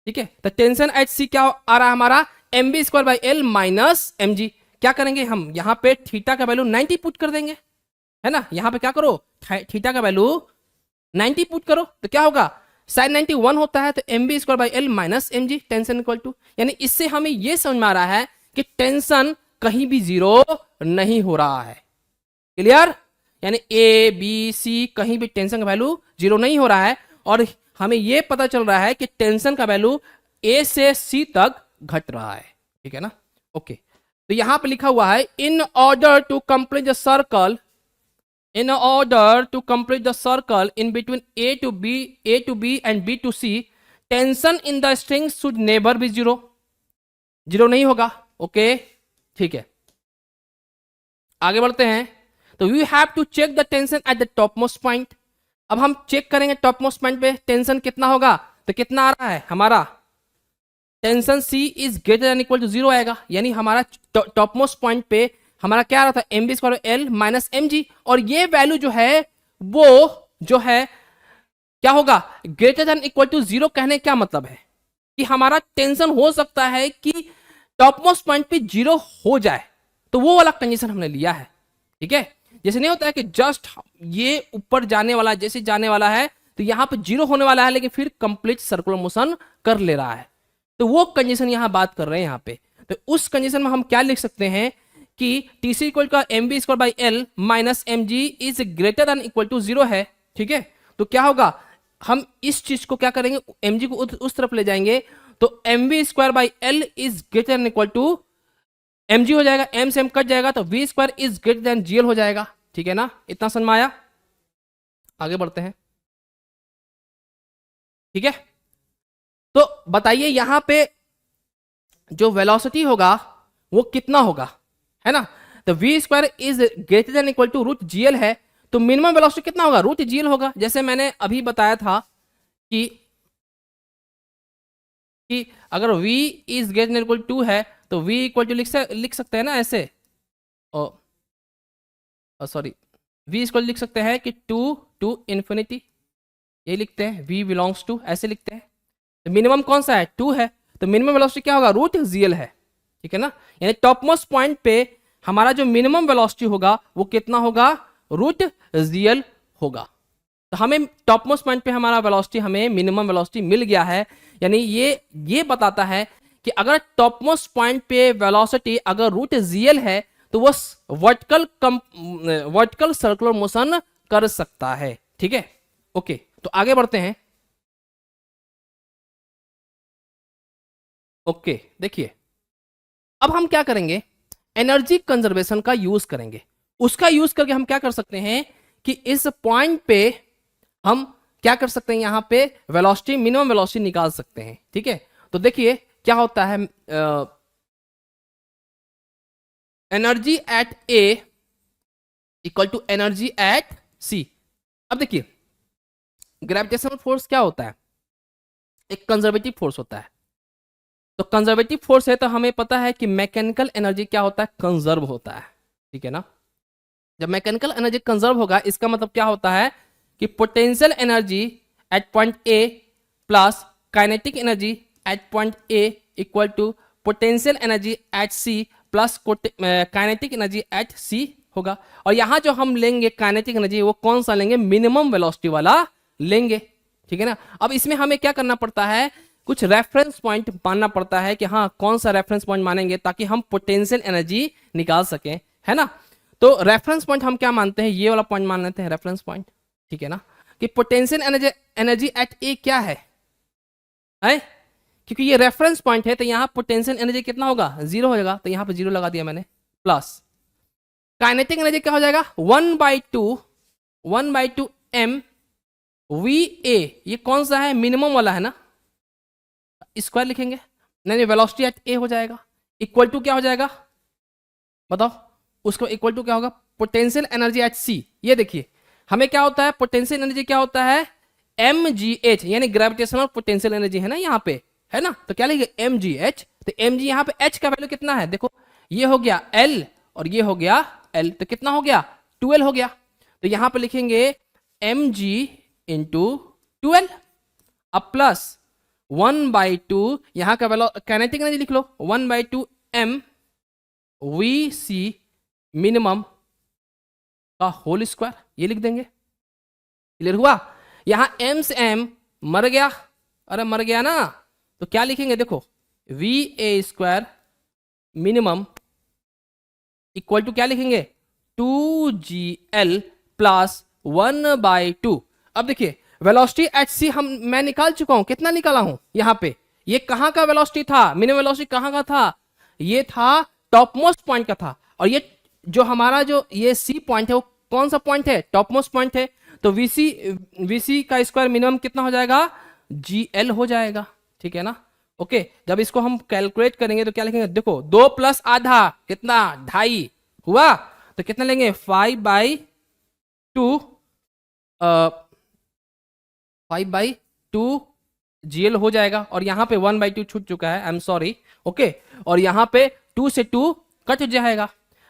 ठीक है। तो टेंशन एच सी क्या आ रहा है हमारा, m v square by l minus m g. क्या करेंगे हम, यहां पे थीटा का वैल्यू 90 पुट कर देंगे, है ना। यहां पे क्या करो, थीटा का वैल्यू 90 पुट करो, तो क्या होगा, साइन 90 1 होता है, तो m v square by l minus m g, tension equal to, यानी इससे हमें यह समझ में आ रहा है कि टेंशन कहीं भी जीरो नहीं हो रहा है, क्लियर। यानी ए बी सी कहीं भी टेंशन का वैल्यू जीरो नहीं हो रहा है, और हमें यह पता चल रहा है कि टेंशन का वैल्यू ए से सी तक घट रहा है, ठीक है ना, ओके। तो यहां पे लिखा हुआ है in order to complete the circle, in order to complete the circle in between A to B and B to C, tension in the string should never be zero, zero नहीं होगा, okay, ठीक है। आगे बढ़ते हैं, तो we have to check the tension at the top most point. अब हम चेक करेंगे टॉप मोस्ट पॉइंट पे टेंशन कितना होगा, तो कितना आ रहा है हमारा, tension C is greater than equal to zero आएगा, यानी हमारा टॉप मोस्ट पॉइंट पे हमारा क्या आ रहा था, m v square l minus m g, और ये वैल्यू जो है वो जो है क्या होगा, ग्रेटर देन इक्वल टू 0 कहने क्या मतलब है कि हमारा टेंशन हो सकता है कि टॉप मोस्ट पॉइंट पे 0 हो जाए, तो वो वाला कंडीशन हमने लिया है। ठीक है, जैसे नहीं होता है कि जस्ट ये ऊपर जाने वाला, जैसे जाने वाला है तो यहां पे 0 होने वाला है, लेकिन फिर कंप्लीट सर्कुलर मोशन कर ले रहा है, तो वो कंडीशन यहां बात कर रहे हैं यहां पे। तो उस कंडीशन में हम क्या लिख सकते हैं कि t c equal to m v square by l minus m g is greater than equal to 0 है। ठीक है, तो क्या होगा, हम इस चीज को क्या करेंगे, एम जी को उस तरफ ले जाएंगे, तो m v square by l is greater than equal to m g हो जाएगा, एम से एम कट जाएगा तो v square is greater than g l हो जाएगा। ठीक है ना, इतना समझ में आया, आगे बढ़ते हैं। ठीक है, तो बताइए यहां पे जो वेलोसिटी होगा वो कितना होगा, है ना, तो v square is greater than equal to root g l है, तो मिनिमम वेलोसिटी कितना होगा, रूट जी एल होगा। जैसे मैंने अभी बताया था कि अगर v is greater than equal to है तो v इक्वल टू लिख सकते हैं ना ऐसे, सॉरी v इक्वल लिख सकते हैं कि 2 टू इन्फिनिटी, ये लिखते हैं v बिलोंग्स टू, ऐसे लिखते हैं। तो मिनिमम कौन सा है, 2 है, तो मिनिमम वेलोसिटी क्या होगा, रूट जीएल है। ठीक है ना, यानी टॉप मोस्ट पॉइंट पे हमारा जो मिनिमम वेलोसिटी होगा वो कितना होगा, रूट जीएल होगा। तो हमें टॉप मोस्ट पॉइंट पे हमारा वेलोसिटी, हमें मिनिमम वेलोसिटी मिल गया है, यानी ये बताता है कि अगर टॉप मोस्ट पॉइंट पे वेलोसिटी अगर रूट जीएल है तो वो वर्टिकल सर्कुलर मोशन कर सकता है। ठीक है, ओके, तो आगे बढ़ते हैं। ओके, देखिए अब हम क्या करेंगे, एनर्जी कंजर्वेशन का यूज करेंगे। उसका यूज करके हम क्या कर सकते हैं कि इस पॉइंट पे हम क्या कर सकते हैं, यहां पे वेलोसिटी, मिनिमम वेलोसिटी निकाल सकते हैं। ठीक है, तो देखिए क्या होता है, energy at A equal to energy at C. अब देखिए ग्रेविटेशनल फोर्स क्या होता है, एक कंजर्वेटिव फोर्स होता है। तो कंजर्वेटिव फोर्स है तो हमें पता है कि मैकेनिकल एनर्जी क्या होता है, कंजर्व होता है। ठीक है ना, जब मैकेनिकल एनर्जी कंजर्व होगा इसका मतलब क्या होता है कि potential energy at point A plus kinetic energy at point A equal to potential energy at C plus kinetic energy at C होगा। और यहां जो हम लेंगे काइनेटिक एनर्जी वो कौन सा लेंगे, मिनिमम वेलोसिटी वाला लेंगे। ठीक है ना, अब इसमें हमें क्या करना पड़ता है, कुछ रेफरेंस पॉइंट मानना पड़ता है कि हाँ कौन सा रेफरेंस पॉइंट मानेंगे ताकि हम पोटेंशियल एनर्जी निकाल सकें, है ना। तो रेफरेंस पॉइंट हम क्या मानते हैं, ये वाला पॉइंट मान लेते हैं रेफरेंस पॉइंट। ठीक है ना, कि पोटेंशियल एनर्जी एट ए क्या है, क्योंकि ये रेफरेंस पॉइंट है तो यहाँ पोटेंशियल एनर्जी कितना होगा, 0 हो जाएगा, तो यहाँ पे 0 लगा दिया मैंने, प्लस काइनेटिक एनर्जी क्या हो जाएगा, 1/2 m वी ए, ये कौन सा है, मिनिमम वाला है ना, स्क्वायर लिखेंगे, नहीं वेलोसिटी एट ए हो जाएगा, इक्वल टू क्या हो जाएगा बताओ, उसको इक्वल टू क्या होगा, पोटेंशियल एनर्जी एट सी। ये देखिए हमें क्या होता है, पोटेंशियल एनर्जी क्या होता है, एम जी एच, यानी ग्रेविटेशनल पोटेंशियल एनर्जी है ना यहाँ पे, है ना, तो क्या लिखेंगे एम जी एच। तो एम जी यहाँ पे एच का वैल्यू कितना है, देखो ये हो गया एल और ये हो गया एल, तो कितना हो गया 12 हो गया। तो यहाँ पे लिखेंगे एम जी इंटू 12, अब प्लस 1/2, यहाँ का काइनेटिक एनर्जी लिख लो 1/2 m वी सी मिनिमम का होल स्क्वायर, ये लिख देंगे। क्लियर हुआ, यहां m से m मर गया, अरे मर गया ना, तो क्या लिखेंगे देखो v A square minimum equal to क्या लिखेंगे 2gl प्लस 1/2। अब देखिए वेलोसिटी एट सी मैं निकाल चुका हूं, कितना निकाला हूं यहां पे, ये कहां का वेलोसिटी था, मिनिमम वेलोसिटी कहां का था, ये था टॉप मोस्ट पॉइंट का था, और ये जो हमारा जो ये सी पॉइंट है वो कौन सा पॉइंट है, टॉप मोस्ट पॉइंट है, तो वीसी का स्क्वायर मिनिमम कितना हो जाएगा, जीएल हो जाएगा। ठीक है ना, ओके, जब इसको हम कैलकुलेट करेंगे तो क्या लिखेंगे, देखो 2 प्लस आधा कितना 2.5 हुआ, तो कितना लेंगे 5/2 जीएल हो जाएगा, और यहाँ पे 1/2 छूट चुका है, आई एम सॉरी, ओके, और यहाँ पे 2 से 2 कट जाएगा।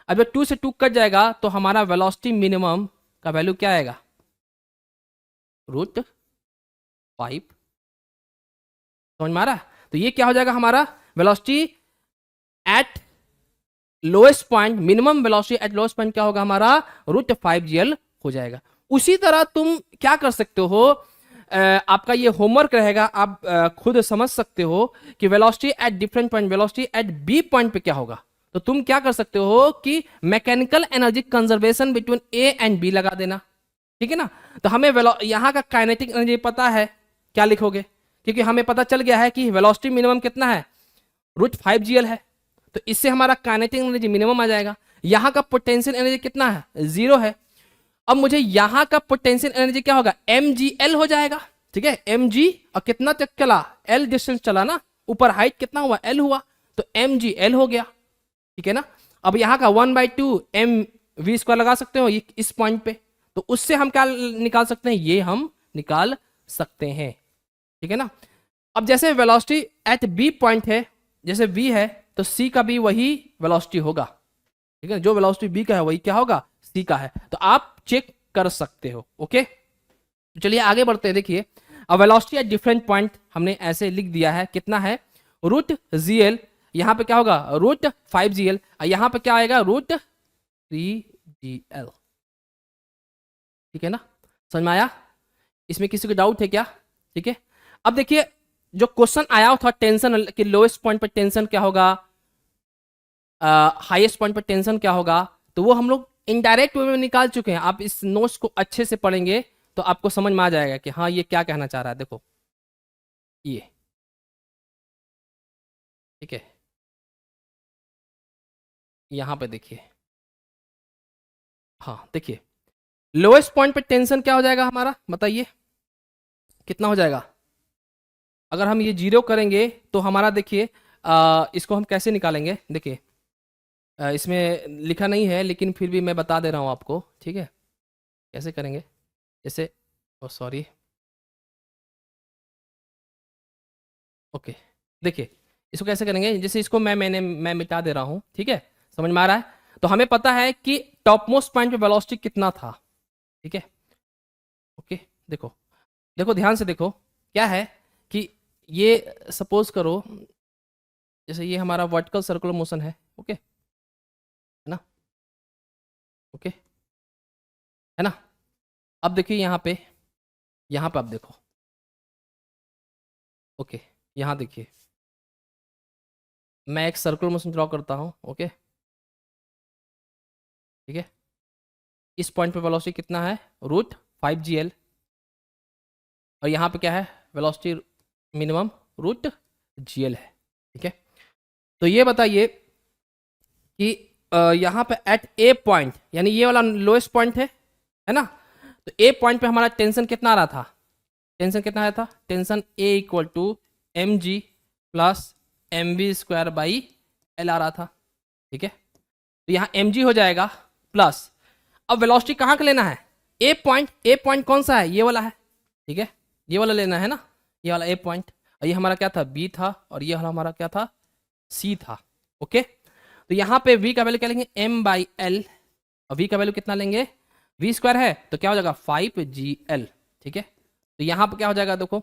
अब जब 2 से 2 कट जाएगा तो हमारा वेलोसिटी मिनिमम का वैल्यू क्या आएगा, रूट 5। समझ में आ रहा? तो ये क्या हो जाएगा हमारा velocity at lowest point, minimum velocity at lowest point क्या होगा हमारा √5gl हो जाएगा। उसी तरह तुम क्या कर सकते हो, आपका ये होमवर्क रहेगा, आप खुद समझ सकते हो कि velocity at different point, velocity at B point पे क्या होगा। तो तुम क्या कर सकते हो कि mechanical energy conservation between A and B लगा देना, ठीक है ना। तो हमें यहाँ का काइनेटिक एनर्जी पता है, क्या लिखोगे, क्योंकि हमें पता चल गया है कि वेलोसिटी मिनिमम कितना है √5gl है, तो इससे हमारा काइनेटिक एनर्जी मिनिमम आ जाएगा। यहाँ का पोटेंशियल एनर्जी कितना है 0 है। अब मुझे यहाँ का पोटेंशियल एनर्जी क्या होगा mgl हो जाएगा, ठीक है। mg और कितना तक चला l डिस्टेंस चला ना, ऊपर हाइट कितना हुआ l हुआ, तो mgl हो गया, ठीक है ना। अब यहाँ का 1/2 mv² लगा सकते हो इस पॉइंट पे, तो उससे हम क्या निकाल सकते हैं, ये हम निकाल सकते हैं, ठीक है ना। अब जैसे वेलोसिटी एट बी पॉइंट है, जैसे v है तो c का भी वही वेलोसिटी होगा, ठीक है। जो वेलोसिटी b का है वही क्या होगा c का है, तो आप चेक कर सकते हो, ओके। तो चलिए आगे बढ़ते हैं। देखिए अब वेलोसिटी एट डिफरेंट पॉइंट हमने ऐसे लिख दिया है, कितना है √gl, यहाँ पे क्या होगा √5gl, यहाँ पे क्या आएगा √3gl, ठीक है ना। समझ में आया? इसमें किसी को डाउट है क्या? ठीक है। अब देखिए जो क्वेश्चन आया था टेंशन के लोएस्ट पॉइंट पर टेंशन क्या होगा, हाईएस्ट पॉइंट पर टेंशन क्या होगा, तो वो हम लोग इनडायरेक्ट वे में निकाल चुके हैं। आप इस नोट्स को अच्छे से पढ़ेंगे तो आपको समझ में आ जाएगा कि हाँ ये क्या कहना चाह रहा है। देखो ये, ठीक है, यहां पे देखिए, हाँ देखिए लोएस्ट पॉइंट पे टेंशन क्या हो जाएगा हमारा, बताइए कितना हो जाएगा। अगर हम ये 0 करेंगे तो हमारा देखिए इसको हम कैसे निकालेंगे, देखिए इसमें लिखा नहीं है लेकिन फिर भी मैं बता दे रहा हूँ आपको, ठीक है। कैसे करेंगे, जैसे ओ सॉरी, ओके, देखिए इसको कैसे करेंगे, जैसे इसको मैं मिटा दे रहा हूँ, ठीक है। समझ में आ रहा है? तो हमें पता है कि टॉप मोस्ट पॉइंट पे वेलोसिटी कितना था, ठीक है, ओके। देखो देखो ध्यान से देखो, क्या है कि ये सपोज करो जैसे ये हमारा वर्टिकल सर्कुलर मोशन है, ओके है ना, ओके है ना। अब देखिए यहाँ पे आप देखो, ओके, यहाँ देखिए मैं एक सर्कुलर मोशन ड्रॉ करता हूँ, ओके, ठीक है। इस पॉइंट पे वेलोसिटी कितना है √5gl, और यहाँ पे क्या है वेलोसिटी मिनिमम √gl है, ठीक है। तो ये बताइए कि यहाँ पे एट ए पॉइंट, यानी ये वाला लोएस्ट पॉइंट है ना, तो ए पॉइंट पे हमारा टेंशन कितना आ रहा था, टेंशन कितना आया था, टेंशन ए = mg + mv²/L आ रहा था, ठीक है। तो यहाँ mg हो जाएगा प्लस, अब वेलोसिटी कहाँ का लेना है, ए पॉइंट कौन सा है, ये वाला है, ठीक है, ये वाला लेना है ना, ये वाला ए पॉइंट, और ये हमारा क्या था बी था, और ये हमारा क्या था सी था, ओके। तो यहाँ पे v का वैल्यू क्या लेंगे m/l, और v का वैल्यू कितना लेंगे, v² है तो क्या हो जाएगा 5gl, ठीक है। तो यहाँ पे क्या हो जाएगा देखो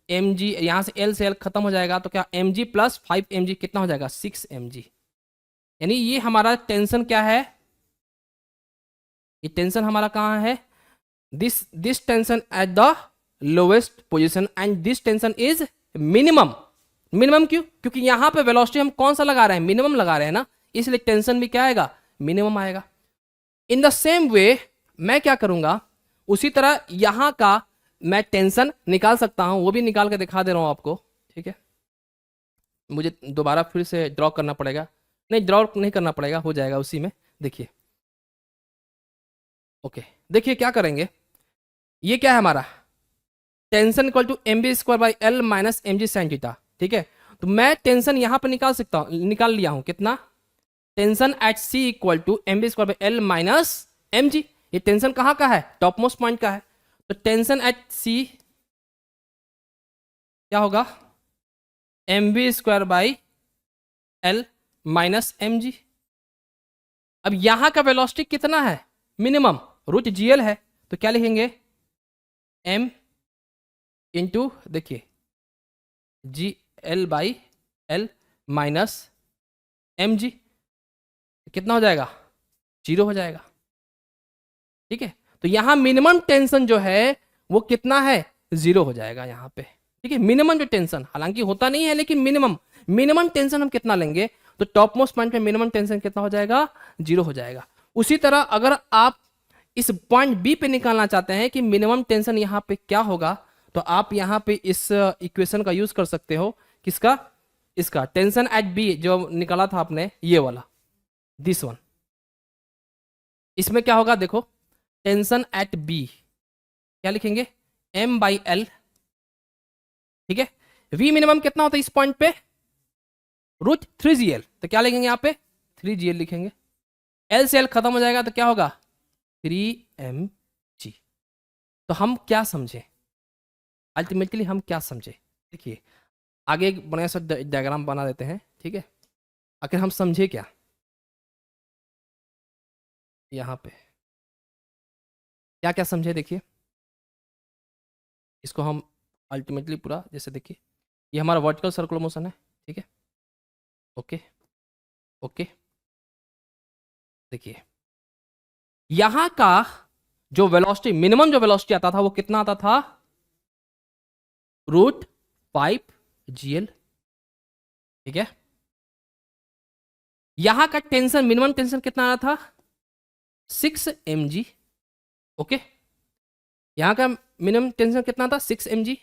mg, यहाँ से l से l खत्म हो जाएगा, तो क्या mg + 5mg कितना हो जाएगा 6mg, यानी ये हमारा टेंशन क्या है, ये टेंशन हमारा कहाँ है, this tension at the lowest position and this tension is minimum. Minimum क्यों, क्योंकि यहाँ पे वेलोसिटी हम कौन सा लगा रहे हैं, मिनिमम लगा रहे हैं ना, इसलिए टेंशन भी क्या आएगा मिनिमम आएगा। इन द सेम वे मैं क्या करूंगा, उसी तरह यहाँ का मैं टेंशन निकाल सकता हूं, वो भी निकाल के दिखा दे रहा हूं आपको, ठीक है। मुझे दोबारा फिर से ड्रॉ करना पड़ेगा, नहीं ड्रॉ नहीं करना पड़ेगा, हो जाएगा उसी में, देखिए ओके। देखिए क्या करेंगे, ये क्या है हमारा tension = mv²/L - mg sin theta, ठीक है। तो मैं टेंशन यहाँ पे निकाल सकता हूँ, निकाल लिया हूँ, कितना, tension eight c = mv²/L - mg, ये टेंशन कहाँ का है टॉप मोस्ट पॉइंट का है, तो टेंशन एट c क्या होगा mv²/L - mg। अब यहां का वेलोसिटी कितना है मिनिमम √gl है, तो क्या लिखेंगे m इंटू देखिए g l by l minus m g, कितना हो जाएगा? 0 हो जाएगा। ठीक है, तो यहां मिनिमम टेंशन जो है वो कितना है? 0 हो जाएगा यहाँ पे। ठीक है, मिनिमम जो टेंशन, हालांकि होता नहीं है लेकिन मिनिमम टेंशन हम कितना लेंगे? तो टॉप मोस्ट पॉइंट पे मिनिमम टेंशन कितना हो जाएगा? 0 हो जाएगा। उसी तरह अगर आप इस पॉइंट बी पे निकालना चाहते हैं कि मिनिमम टेंशन यहाँ पे क्या होगा, तो आप यहाँ पे इस इक्वेशन का यूज कर सकते हो। किसका? इसका टेंशन एट बी जो निकाला था आपने, ये वाला, दिस वन। इसमें क्या होगा देखो, टेंशन एट बी क्या लिखेंगे? M by l. ठीक है, वी मिनिमम कितना होता है इस पॉइंट पे? √3gl। तो क्या लिखेंगे यहाँ पे? 3gl लिखेंगे। एल से एल खत्म हो जाएगा तो क्या होगा? 3mg। तो हम क्या समझे अल्टीमेटली? हम क्या समझे? देखिए आगे एक बढ़िया सा डायग्राम बना देते हैं। ठीक है, आखिर हम समझे क्या यहाँ पे? क्या क्या समझे देखिए, इसको हम अल्टीमेटली पूरा, जैसे देखिए ये हमारा वर्टिकल सर्कुलर मोशन है। ठीक है, ओके ओके। देखिए यहां का जो वेलोसिटी, मिनिमम जो वेलोसिटी आता था वो कितना आता था? √5gl। ठीक है, यहां का टेंशन, मिनिमम टेंशन कितना आया था? 6mg। ओके, यहां का मिनिमम टेंशन कितना था? 6mg।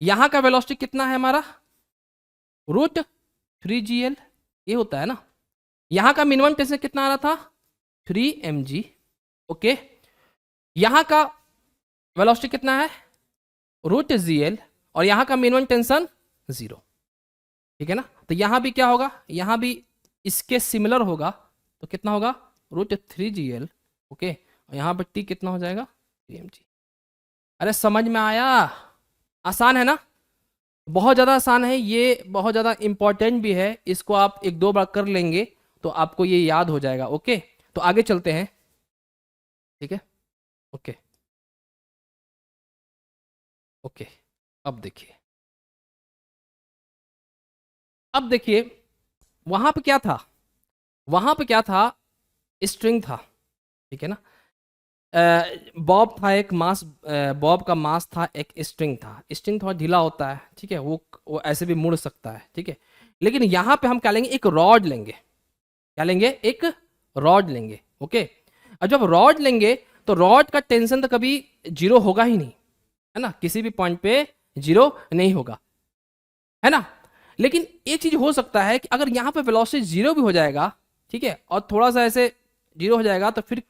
यहां का वेलोसिटी कितना है हमारा? √3gl। ये होता है ना। यहां का मिनिमम टेंशन कितना आ रहा था? 3mg। ओके, यहां का वेलोसिटी कितना है? √gl। और यहां का मिनिमम टेंशन 0। ठीक है ना, तो यहां भी क्या होगा? यहां भी इसके सिमिलर होगा। तो कितना होगा? √3gl। ओके, और यहां पर t कितना हो जाएगा? 3mg। अरे समझ में आया? आसान है ना? बहुत ज़्यादा आसान है ये, बहुत ज़्यादा इंपॉर्टेंट भी है। इसको आप एक दो बार कर लेंगे तो आपको ये याद हो जाएगा। ओके, तो आगे चलते हैं। ठीक है, ओके ओके। अब देखिए वहां पे क्या था? वहां पे क्या था? स्ट्रिंग था। ठीक है ना, बॉब था एक मास, बॉब का मास था, एक स्ट्रिंग था। स्ट्रिंग थोड़ा ढीला होता है। ठीक है, वो ऐसे भी मुड़ सकता है। ठीक है, लेकिन यहां पे हम क्या लेंगे? एक रॉड लेंगे। क्या लेंगे? एक रॉड लेंगे। ओके, और जब रॉड लेंगे तो रॉड का टेंशन तो कभी 0 होगा ही नहीं, है ना, किसी भी पॉइंट पे 0 नहीं होगा, है ना। लेकिन एक चीज हो सकता है कि अगर यहाँ पे वेलोसिटी 0 भी हो जाएगा, ठीक है, और थोड़ा सा ऐसे 0 हो जाएगा, तो फिर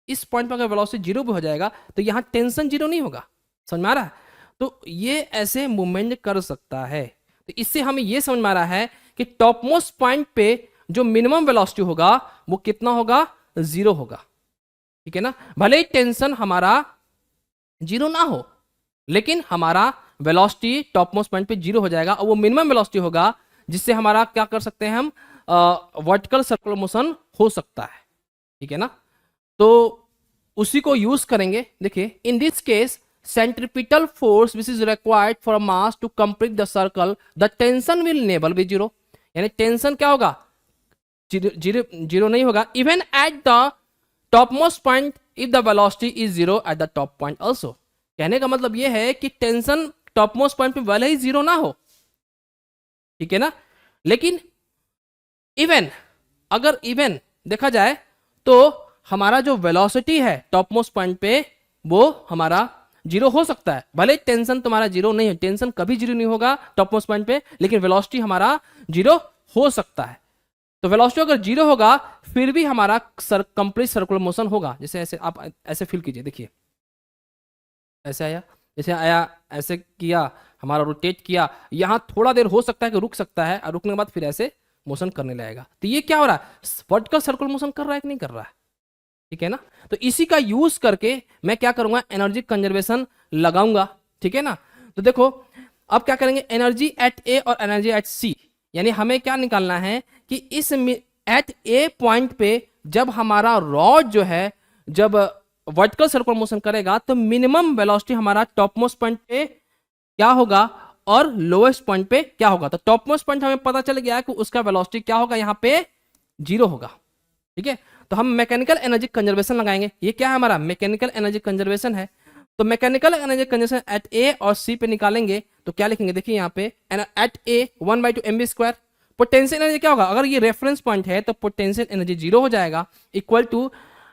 इस पॉइंट पर अगर वेलोसिटी 0 भी हो जाएगा तो यहाँ टेंशन 0 नहीं होगा। समझ में आ रहा है? तो ये ऐसे मूवमेंट कर सकता है। तो इससे हमें ये समझ में आ रहा है कि टॉप मोस्ट पॉइंट पे जो मिनिमम वेलोसिटी होगा वो कितना होगा? 0 होगा। ठीक है ना, भले ही टेंशन हमारा 0 ना हो, लेकिन हमारा वेलोसिटी टॉप मोस्ट पॉइंट पे 0 हो जाएगा और वो मिनिमम वेलोसिटी होगा, जिससे हमारा क्या कर सकते हैं हम? वर्टिकल सर्कुलर मोशन हो सकता है। ठीक है ना, तो उसी को यूज करेंगे। देखिए in this case centripetal force which is required for a mass to complete the circle, the tension will never be 0। यानी टेंशन क्या होगा? 0 नहीं होगा, even at the top most point if the velocity is 0 at the top point also. कहने का मतलब यह है कि टेंशन टॉप मोस्ट पॉइंट पे भले ही 0 ना हो, ठीक है ना, लेकिन अगर इवन देखा जाए तो हमारा जो वेलोसिटी है टॉप मोस्ट पॉइंट पे वो हमारा 0 हो सकता है। भले टेंशन तुम्हारा 0 नहीं है, टेंशन कभी 0 नहीं होगा टॉप मोस्ट पॉइंट पे, लेकिन वेलोसिटी हमारा 0 हो सकता है। तो वेलोसिटी अगर 0 होगा फिर भी हमारा कंप्लीट सर्कुलर मोशन होगा। जैसे ऐसे आप ऐसे फील कीजिए, देखिए ऐसे आया, जैसे आया, ऐसे किया, हमारा रोटेट किया, यहां थोड़ा देर हो सकता है कि रुक सकता है, और रुकने के बाद फिर ऐसे मोशन करने लगेगा। तो ये क्या हो रहा है? वर्टिकल सर्कुलर मोशन कर रहा है कि नहीं कर रहा है? ठीक है ना, तो इसी का यूज करके मैं क्या करूंगा? एनर्जी कंजर्वेशन लगाऊंगा। ठीक है ना, तो देखो अब क्या करेंगे? एनर्जी एट ए और एनर्जी एट सी, यानी हमें क्या निकालना है कि इस एट ए पॉइंट पे जब हमारा रॉड जो है जब वर्टिकल सर्कुलर मोशन करेगा तो मिनिमम वेलोसिटी हमारा टॉप मोस्ट पॉइंट पे क्या होगा और लोएस्ट पॉइंट पे क्या होगा। तो टॉप मोस्ट पॉइंट हमें पता चल गया कि उसका वेलोसिटी क्या होगा, यहाँ पे 0 होगा। ठीक है, तो हम मैकेनिकल एनर्जी कंजर्वेशन लगाएंगे। ये क्या है, हमारा मैकेनिकल एनर्जी कंजर्वेशन है। तो मैकेनिकल एनर्जी कंजर्वेशन एट ए और सी पे निकालेंगे तो क्या लिखेंगे, देखिए यहाँ पे एट ए 1/2 mv²। पोटेंशियल एनर्जी क्या होगा, अगर ये रेफरेंस पॉइंट है तो पोटेंशियल एनर्जी 0 हो जाएगा, इक्वल टू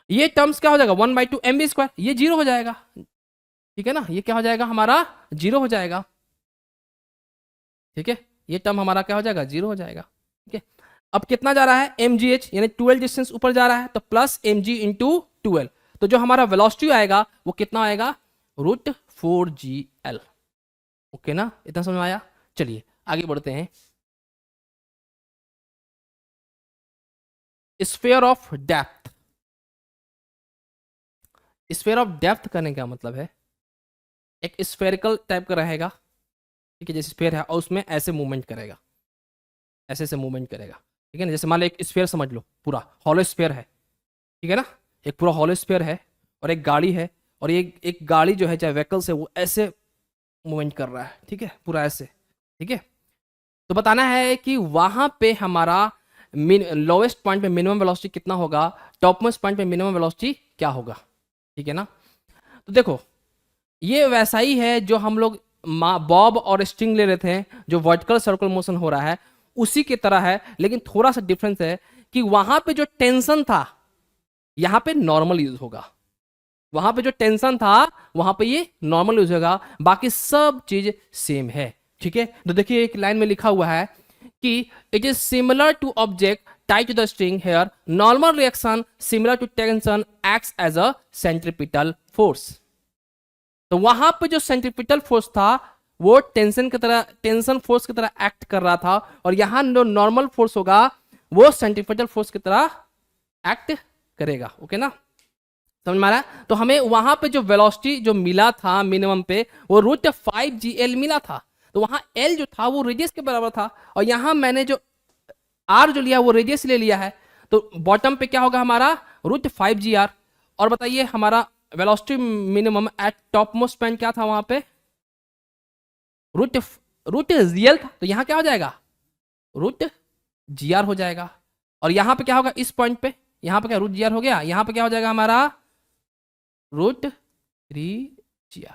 ये टर्म्स क्या हो जाएगा 1/2 mv², ये 0 हो जाएगा। ठीक है ना, ये क्या हो जाएगा हमारा 0 हो जाएगा। ठीक है, ये टर्म हमारा क्या हो जाएगा 0 हो जाएगा। ठीक है, अब कितना जा रहा है mgh, यानी 12 डिस्टेंस ऊपर जा रहा है, तो प्लस mg इंटू 12, तो जो हमारा वेलोसिटी आएगा वो कितना आएगा √4gl। ओके ना, इतना समझ में आया। चलिए आगे बढ़ते हैं। Sphere of depth. Sphere of depth करने का मतलब है एक स्फेरिकल टाइप का रहेगा, ठीक है, जैसे स्फीयर है और उसमें ऐसे मूवमेंट करेगा, ऐसे से मूवमेंट करेगा। ठीक है ना, जैसे मान लो एक स्फीयर समझ लो, पूरा हॉलो स्फीयर है, ठीक है ना, एक पूरा हॉलो स्फीयर है और एक गाड़ी है, और ये एक गाड़ी जो है चाहे व्हीकल्स है वो ऐसे मूवमेंट कर रहा है, ठीक है, पूरा ऐसे। ठीक है, तो बताना है कि वहां पे हमारा लोवेस्ट पॉइंट पे मिनिमम वेलोसिटी कितना होगा, टॉप मोस्ट पॉइंट पे मिनिमम वेलोसिटी क्या होगा। ठीक है ना, तो देखो ये वैसा ही है जो हम लोग बॉब और स्ट्रिंग ले रहे थे, जो वर्टिकल सर्कुलर मोशन हो रहा है उसी की तरह है, लेकिन थोड़ा सा डिफरेंस है कि वहां पे जो टेंशन था यहां पे नॉर्मल यूज होगा, वहां पे जो टेंशन था वहां पे ये नॉर्मल यूज होगा, बाकी सब चीज सेम है। ठीक है, तो देखिए एक लाइन में लिखा हुआ है कि it is similar to object tied to the string here, normal reaction similar to tension acts as a centripetal force. तो वहां पे जो सेंट्रीपिटल फोर्स था वो टेंशन की तरह, टेंशन फोर्स की तरह एक्ट कर रहा था, और यहां जो नॉर्मल फोर्स होगा वो सेंट्रीपिटल फोर्स की तरह एक्ट करेगा। ओके ना, समझ में आ रहा है। तो हमें वहां पे जो वेलोसिटी जो मिला था मिनिमम पे वो √5gl मिला था, तो वहां l जो था वो रेडियस के बराबर था, और यहां मैंने जो r जो लिया वो रेडियस ले लिया है, तो बॉटम पे क्या होगा हमारा √5gr। और बताइए हमारा velocity minimum eight top most point क्या था, वहां पे √gl था, तो यहां क्या हो जाएगा √gr हो जाएगा। और यहां पे क्या होगा इस पॉइंट पे, यहां पे क्या √gr हो गया, यहां पे क्या हो जाएगा हमारा √3gr।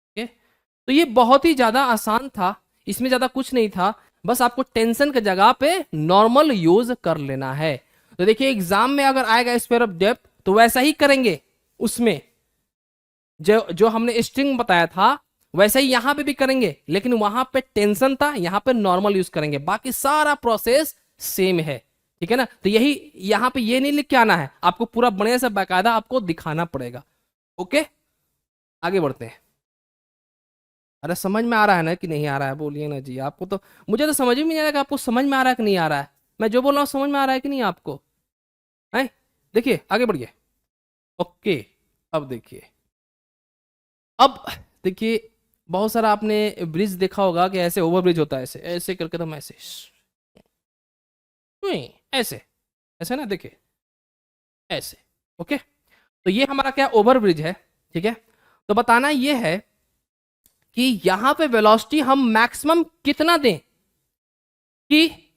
ओके, तो ये बहुत ही ज्यादा आसान था, इसमें ज्यादा कुछ नहीं था, बस आपको टेंशन की जगह पे नॉर्मल यूज कर लेना है। तो देखिए एग्जाम में अगर आएगा स्फीयर ऑफ डेप्थ तो वैसा ही करेंगे, उसमें जो जो हमने स्ट्रिंग बताया था वैसे ही यहां पे भी करेंगे, लेकिन वहां पे टेंशन था, यहां पे नॉर्मल यूज करेंगे, बाकी सारा प्रोसेस सेम है। ठीक है ना, तो यही यहां पे ये नहीं लिख के आना है, आपको पूरा बढ़िया से बाकायदा आपको दिखाना पड़ेगा। ओके, आगे बढ़ते हैं। अरे समझ में आ रहा है ना कि नहीं आ रहा है, बोलिए ना जी। आपको तो, मुझे तो समझ में नहीं आ रहा है कि आपको समझ में आ रहा है कि नहीं आ रहा है, मैं जो बोल रहा हूँ समझ में आ रहा है कि नहीं आपको है। देखिए आगे बढ़िए। ओके, अब देखिए, अब देखिए बहुत सारा आपने ब्रिज देखा होगा कि ऐसे ओवर ब्रिज होता है, ऐसे ऐसे करके, तो ऐसे ऐसे ऐसे ना, देखिए ऐसे। ओके, तो ये हमारा क्या ओवर ब्रिज है। ठीक है, तो बताना ये है कि यहां पे वेलोसिटी हम मैक्सिमम कितना दें कि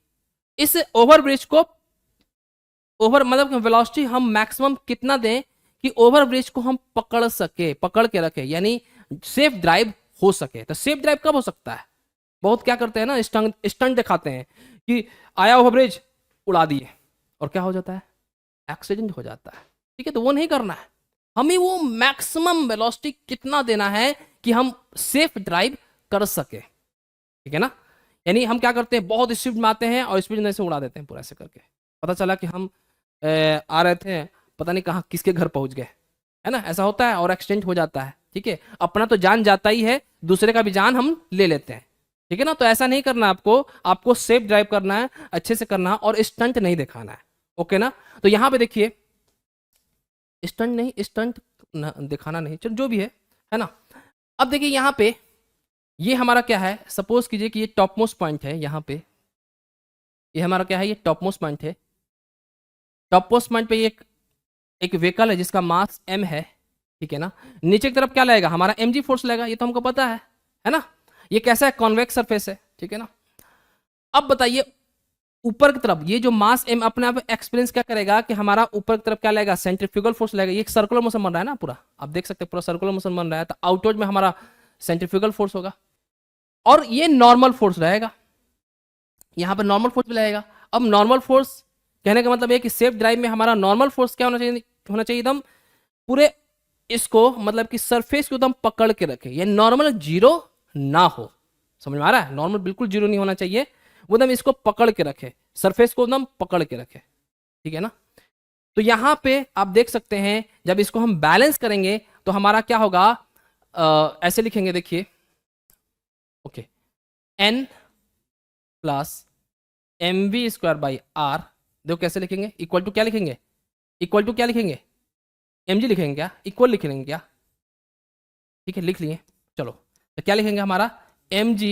इस ओवर ब्रिज को, ओवर मतलब वेलोसिटी हम मैक्सिमम कितना दें कि ओवर ब्रिज को हम पकड़ सके, पकड़ के रखे, यानी सेफ ड्राइव हो सके। तो सेफ ड्राइव कब हो सकता है, बहुत क्या करते हैं ना, स्टंट दिखाते हैं कि आया ओवर ब्रिज उड़ा दिए, और क्या हो जाता है एक्सीडेंट हो जाता है। ठीक है, तो वो नहीं करना है, हमें वो मैक्सिमम वेलोसिटी कितना देना है कि हम सेफ ड्राइव कर सके। ठीक है ना, यानी हम क्या करते हैं बहुत स्पीड में आते हैं और स्पीड में से उड़ा देते हैं पूरा ऐसे करके, पता चला कि हम आ रहे थे, पता नहीं कहाँ किसके घर पहुंच गए, है ना, ऐसा होता है और एक्सीडेंट हो जाता है। ठीक है, अपना तो जान जाता ही है, दूसरे का भी जान हम ले लेते हैं। ठीक है ना, तो ऐसा नहीं करना आपको, आपको सेफ ड्राइव करना है, अच्छे से करना है, और स्टंट नहीं दिखाना है। ओके ना, तो यहां पे देखिए स्टंट नहीं, स्टंट दिखाना नहीं, चलो जो भी है ना। अब देखिए यहाँ पे ये हमारा क्या है, सपोज कीजिए कि ये टॉप मोस्ट पॉइंट है, यहाँ पे ये हमारा क्या है, ये टॉप मोस्ट पॉइंट है। टॉप मोस्ट पॉइंट पे एक व्हीकल है जिसका मास m है। ठीक है ना, नीचे की तरफ क्या लगेगा हमारा mg फोर्स लगेगा, ये तो हमको पता है ना। ये कैसा है, कॉन्वेक्स सरफेस है, ठीक है ना। अब बताइए ऊपर की तरफ ये जो मास m अपने आप एक्सपीरियंस क्या करेगा कि हमारा ऊपर की तरफ क्या लगेगा, सेंट्रीफ्यूगल फोर्स लगेगा। ये एक सर्कुलर मोशन बन रहा है ना पूरा, आप देख सकते हैं पूरा सर्कुलर मोशन बन रहा है, तो आउटवर्ड में हमारा सेंट्रीफ्यूगल फोर्स होगा और ये नॉर्मल फोर्स रहेगा, यहाँ पर नॉर्मल फोर्स भी लगेगा। अब नॉर्मल फोर्स कहने का मतलब है कि सेफ ड्राइव में हमारा नॉर्मल फोर्स क्या होना चाहिए एकदम पूरे इसको मतलब कि सरफेस को एकदम पकड़ के रखे, ये नॉर्मल जीरो ना हो, समझ में आ रहा है, नॉर्मल बिल्कुल जीरो नहीं होना चाहिए, वो एकदम इसको पकड़ के रखे, सरफेस को एकदम पकड़ के रखे, ठीक है ना। तो यहां पे आप देख सकते हैं जब इसको हम बैलेंस करेंगे तो हमारा क्या होगा, ऐसे लिखेंगे देखिए, okay, n plus m v square by r, देखो कैसे लिखेंगे, इक्वल टू क्या लिखेंगे, इक्वल टू क्या लिखेंगे, एम जी लिखेंगे क्या, इक्वल लिख लेंगे क्या, ठीक है लिख लिए। चलो तो क्या लिखेंगे हमारा m g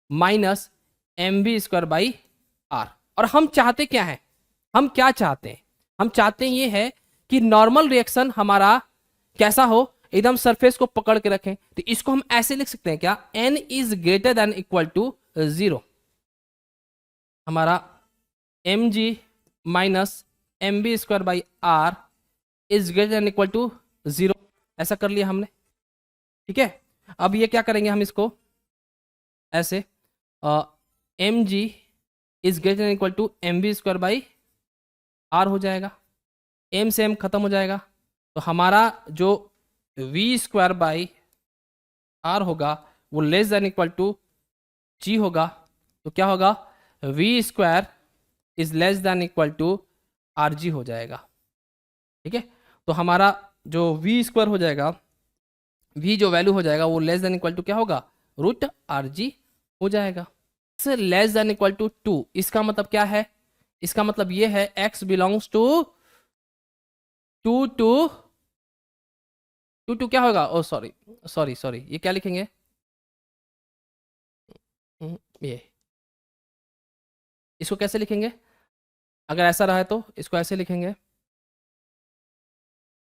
minus m v square by r. और हम चाहते क्या है, हम क्या चाहते हैं, हम चाहते हैं ये है कि नॉर्मल रिएक्शन हमारा कैसा हो, एकदम सरफेस को पकड़ के रखें। तो इसको हम ऐसे लिख सकते हैं क्या, n is greater than equal to 0, हमारा m g minus m v square by r is greater than equal to 0, ऐसा कर लिया हमने, ठीक है। अब ये क्या करेंगे हम इसको ऐसे, m g is greater than equal to m v square by r हो जाएगा, एम से एम खत्म हो जाएगा, तो हमारा जो वी स्क्वायर बाई आर होगा वो less than equal to g होगा, तो क्या होगा v square is less than equal to r g हो जाएगा, ठीक है। तो हमारा जो वी स्क्वायर हो जाएगा, वी जो वैल्यू हो जाएगा वो लेस देन इक्वल टू क्या होगा, रूट आर जी हो जाएगा। लेस देन इक्वल टू 2, इसका मतलब क्या है, इसका मतलब ये है x बिलोंग्स टू 2 टू क्या होगा, ओ सॉरी सॉरी सॉरी, ये क्या लिखेंगे, ये इसको कैसे लिखेंगे, अगर ऐसा रहा है तो इसको ऐसे लिखेंगे,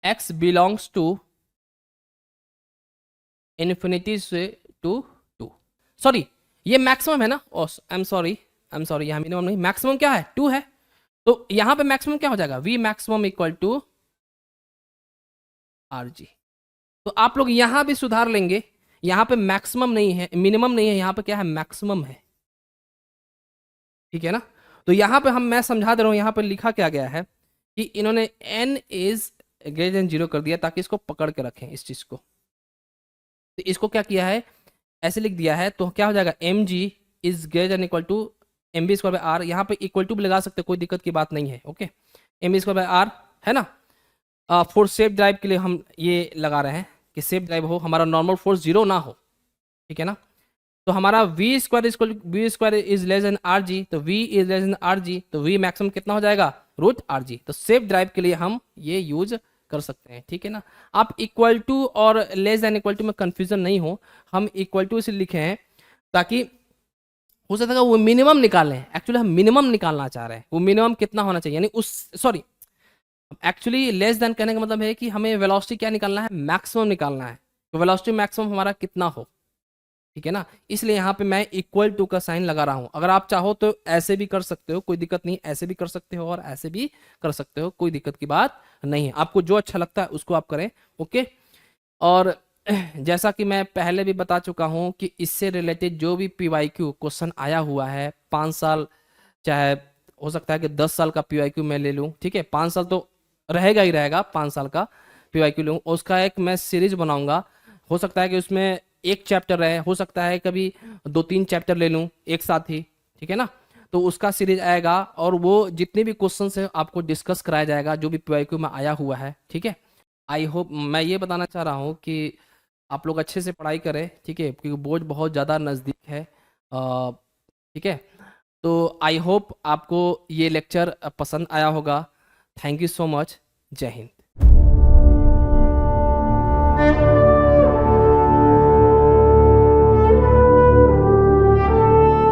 x बिलोंग्स टू इन्फिनिटी से टू 2, सॉरी ये मैक्सिमम है ना, ओ आई एम सॉरी यहाँ मिनिमम नहीं, मैक्सिमम क्या है 2 है, तो यहाँ पे मैक्सिमम क्या हो जाएगा, v maximum equal to r g. तो आप लोग यहां भी सुधार लेंगे, यहां पे मैक्सिमम नहीं है, मिनिमम नहीं है, यहां पे क्या है मैक्सिमम है, ठीक है ना। तो यहां पे मैं समझा दे रहा हूं, यहां पे लिखा क्या गया है कि इन्होंने n इज ग्रेटर देन 0 कर दिया ताकि इसको पकड़ के रखें इस चीज को, तो इसको क्या किया है ऐसे लिख दिया है, तो क्या हो जाएगा m g is greater than equal to m v square by r, यहाँ पे इक्वल टू भी लगा सकते, कोई दिक्कत की बात नहीं है, okay. M v square by r है ना, फोर्स सेफ ड्राइव के लिए हम ये लगा रहे हैं कि सेफ ड्राइव हो, हमारा नॉर्मल फोर्स 0 ना हो, ठीक है ना। तो हमारा v square is less than r g, तो v is less than r g, तो वी मैक्सिमम कितना हो जाएगा रूट आर जी, तो सेफ ड्राइव के लिए हम ये यूज कर सकते हैं, ठीक है ना। आप इक्वल टू और लेस देन इक्वल टू में कंफ्यूजन नहीं हो, हम इक्वल टू से लिखे हैं ताकि हो सकता है वो मिनिमम निकालें, एक्चुअली हम मिनिमम निकालना चाह रहे हैं, वो मिनिमम कितना होना चाहिए, यानी उस सॉरी एक्चुअली लेस देन कहने का मतलब है कि हमें वेलोसिटी क्या निकालना है, मैक्सिमम निकालना है, तो वेलोसिटी मैक्सिमम हमारा कितना हो, ठीक है ना, इसलिए यहाँ पे मैं इक्वल टू का साइन लगा रहा हूँ। अगर आप चाहो तो ऐसे भी कर सकते हो, कोई दिक्कत नहीं, ऐसे भी कर सकते हो और ऐसे भी कर सकते हो, कोई दिक्कत की बात नहीं है, आपको जो अच्छा लगता है उसको आप करें, ओके। और जैसा कि मैं पहले भी बता चुका हूँ कि इससे रिलेटेड जो भी PYQ क्वेश्चन आया हुआ है 5 साल, चाहे हो सकता है कि 10 साल का PYQ मैं ले लूँ, ठीक है, 5 साल तो रहेगा ही रहेगा, 5 साल का PYQ लूँ, उसका एक मैं सीरीज बनाऊंगा, हो सकता है कि उसमें एक चैप्टर रहे, हो सकता है कभी 2-3 चैप्टर ले लूँ एक साथ ही, ठीक है ना, तो उसका सीरीज आएगा और वो जितने भी क्वेश्चन है आपको डिस्कस कराया जाएगा जो भी PYQ में आया हुआ है, ठीक है। आई होप, मैं ये बताना चाह रहा हूँ कि आप लोग अच्छे से पढ़ाई करें, ठीक है, क्योंकि बोर्ड बहुत ज़्यादा नज़दीक है, ठीक है। तो आई होप आपको ये लेक्चर पसंद आया होगा। थैंक यू सो मच, जय हिंद।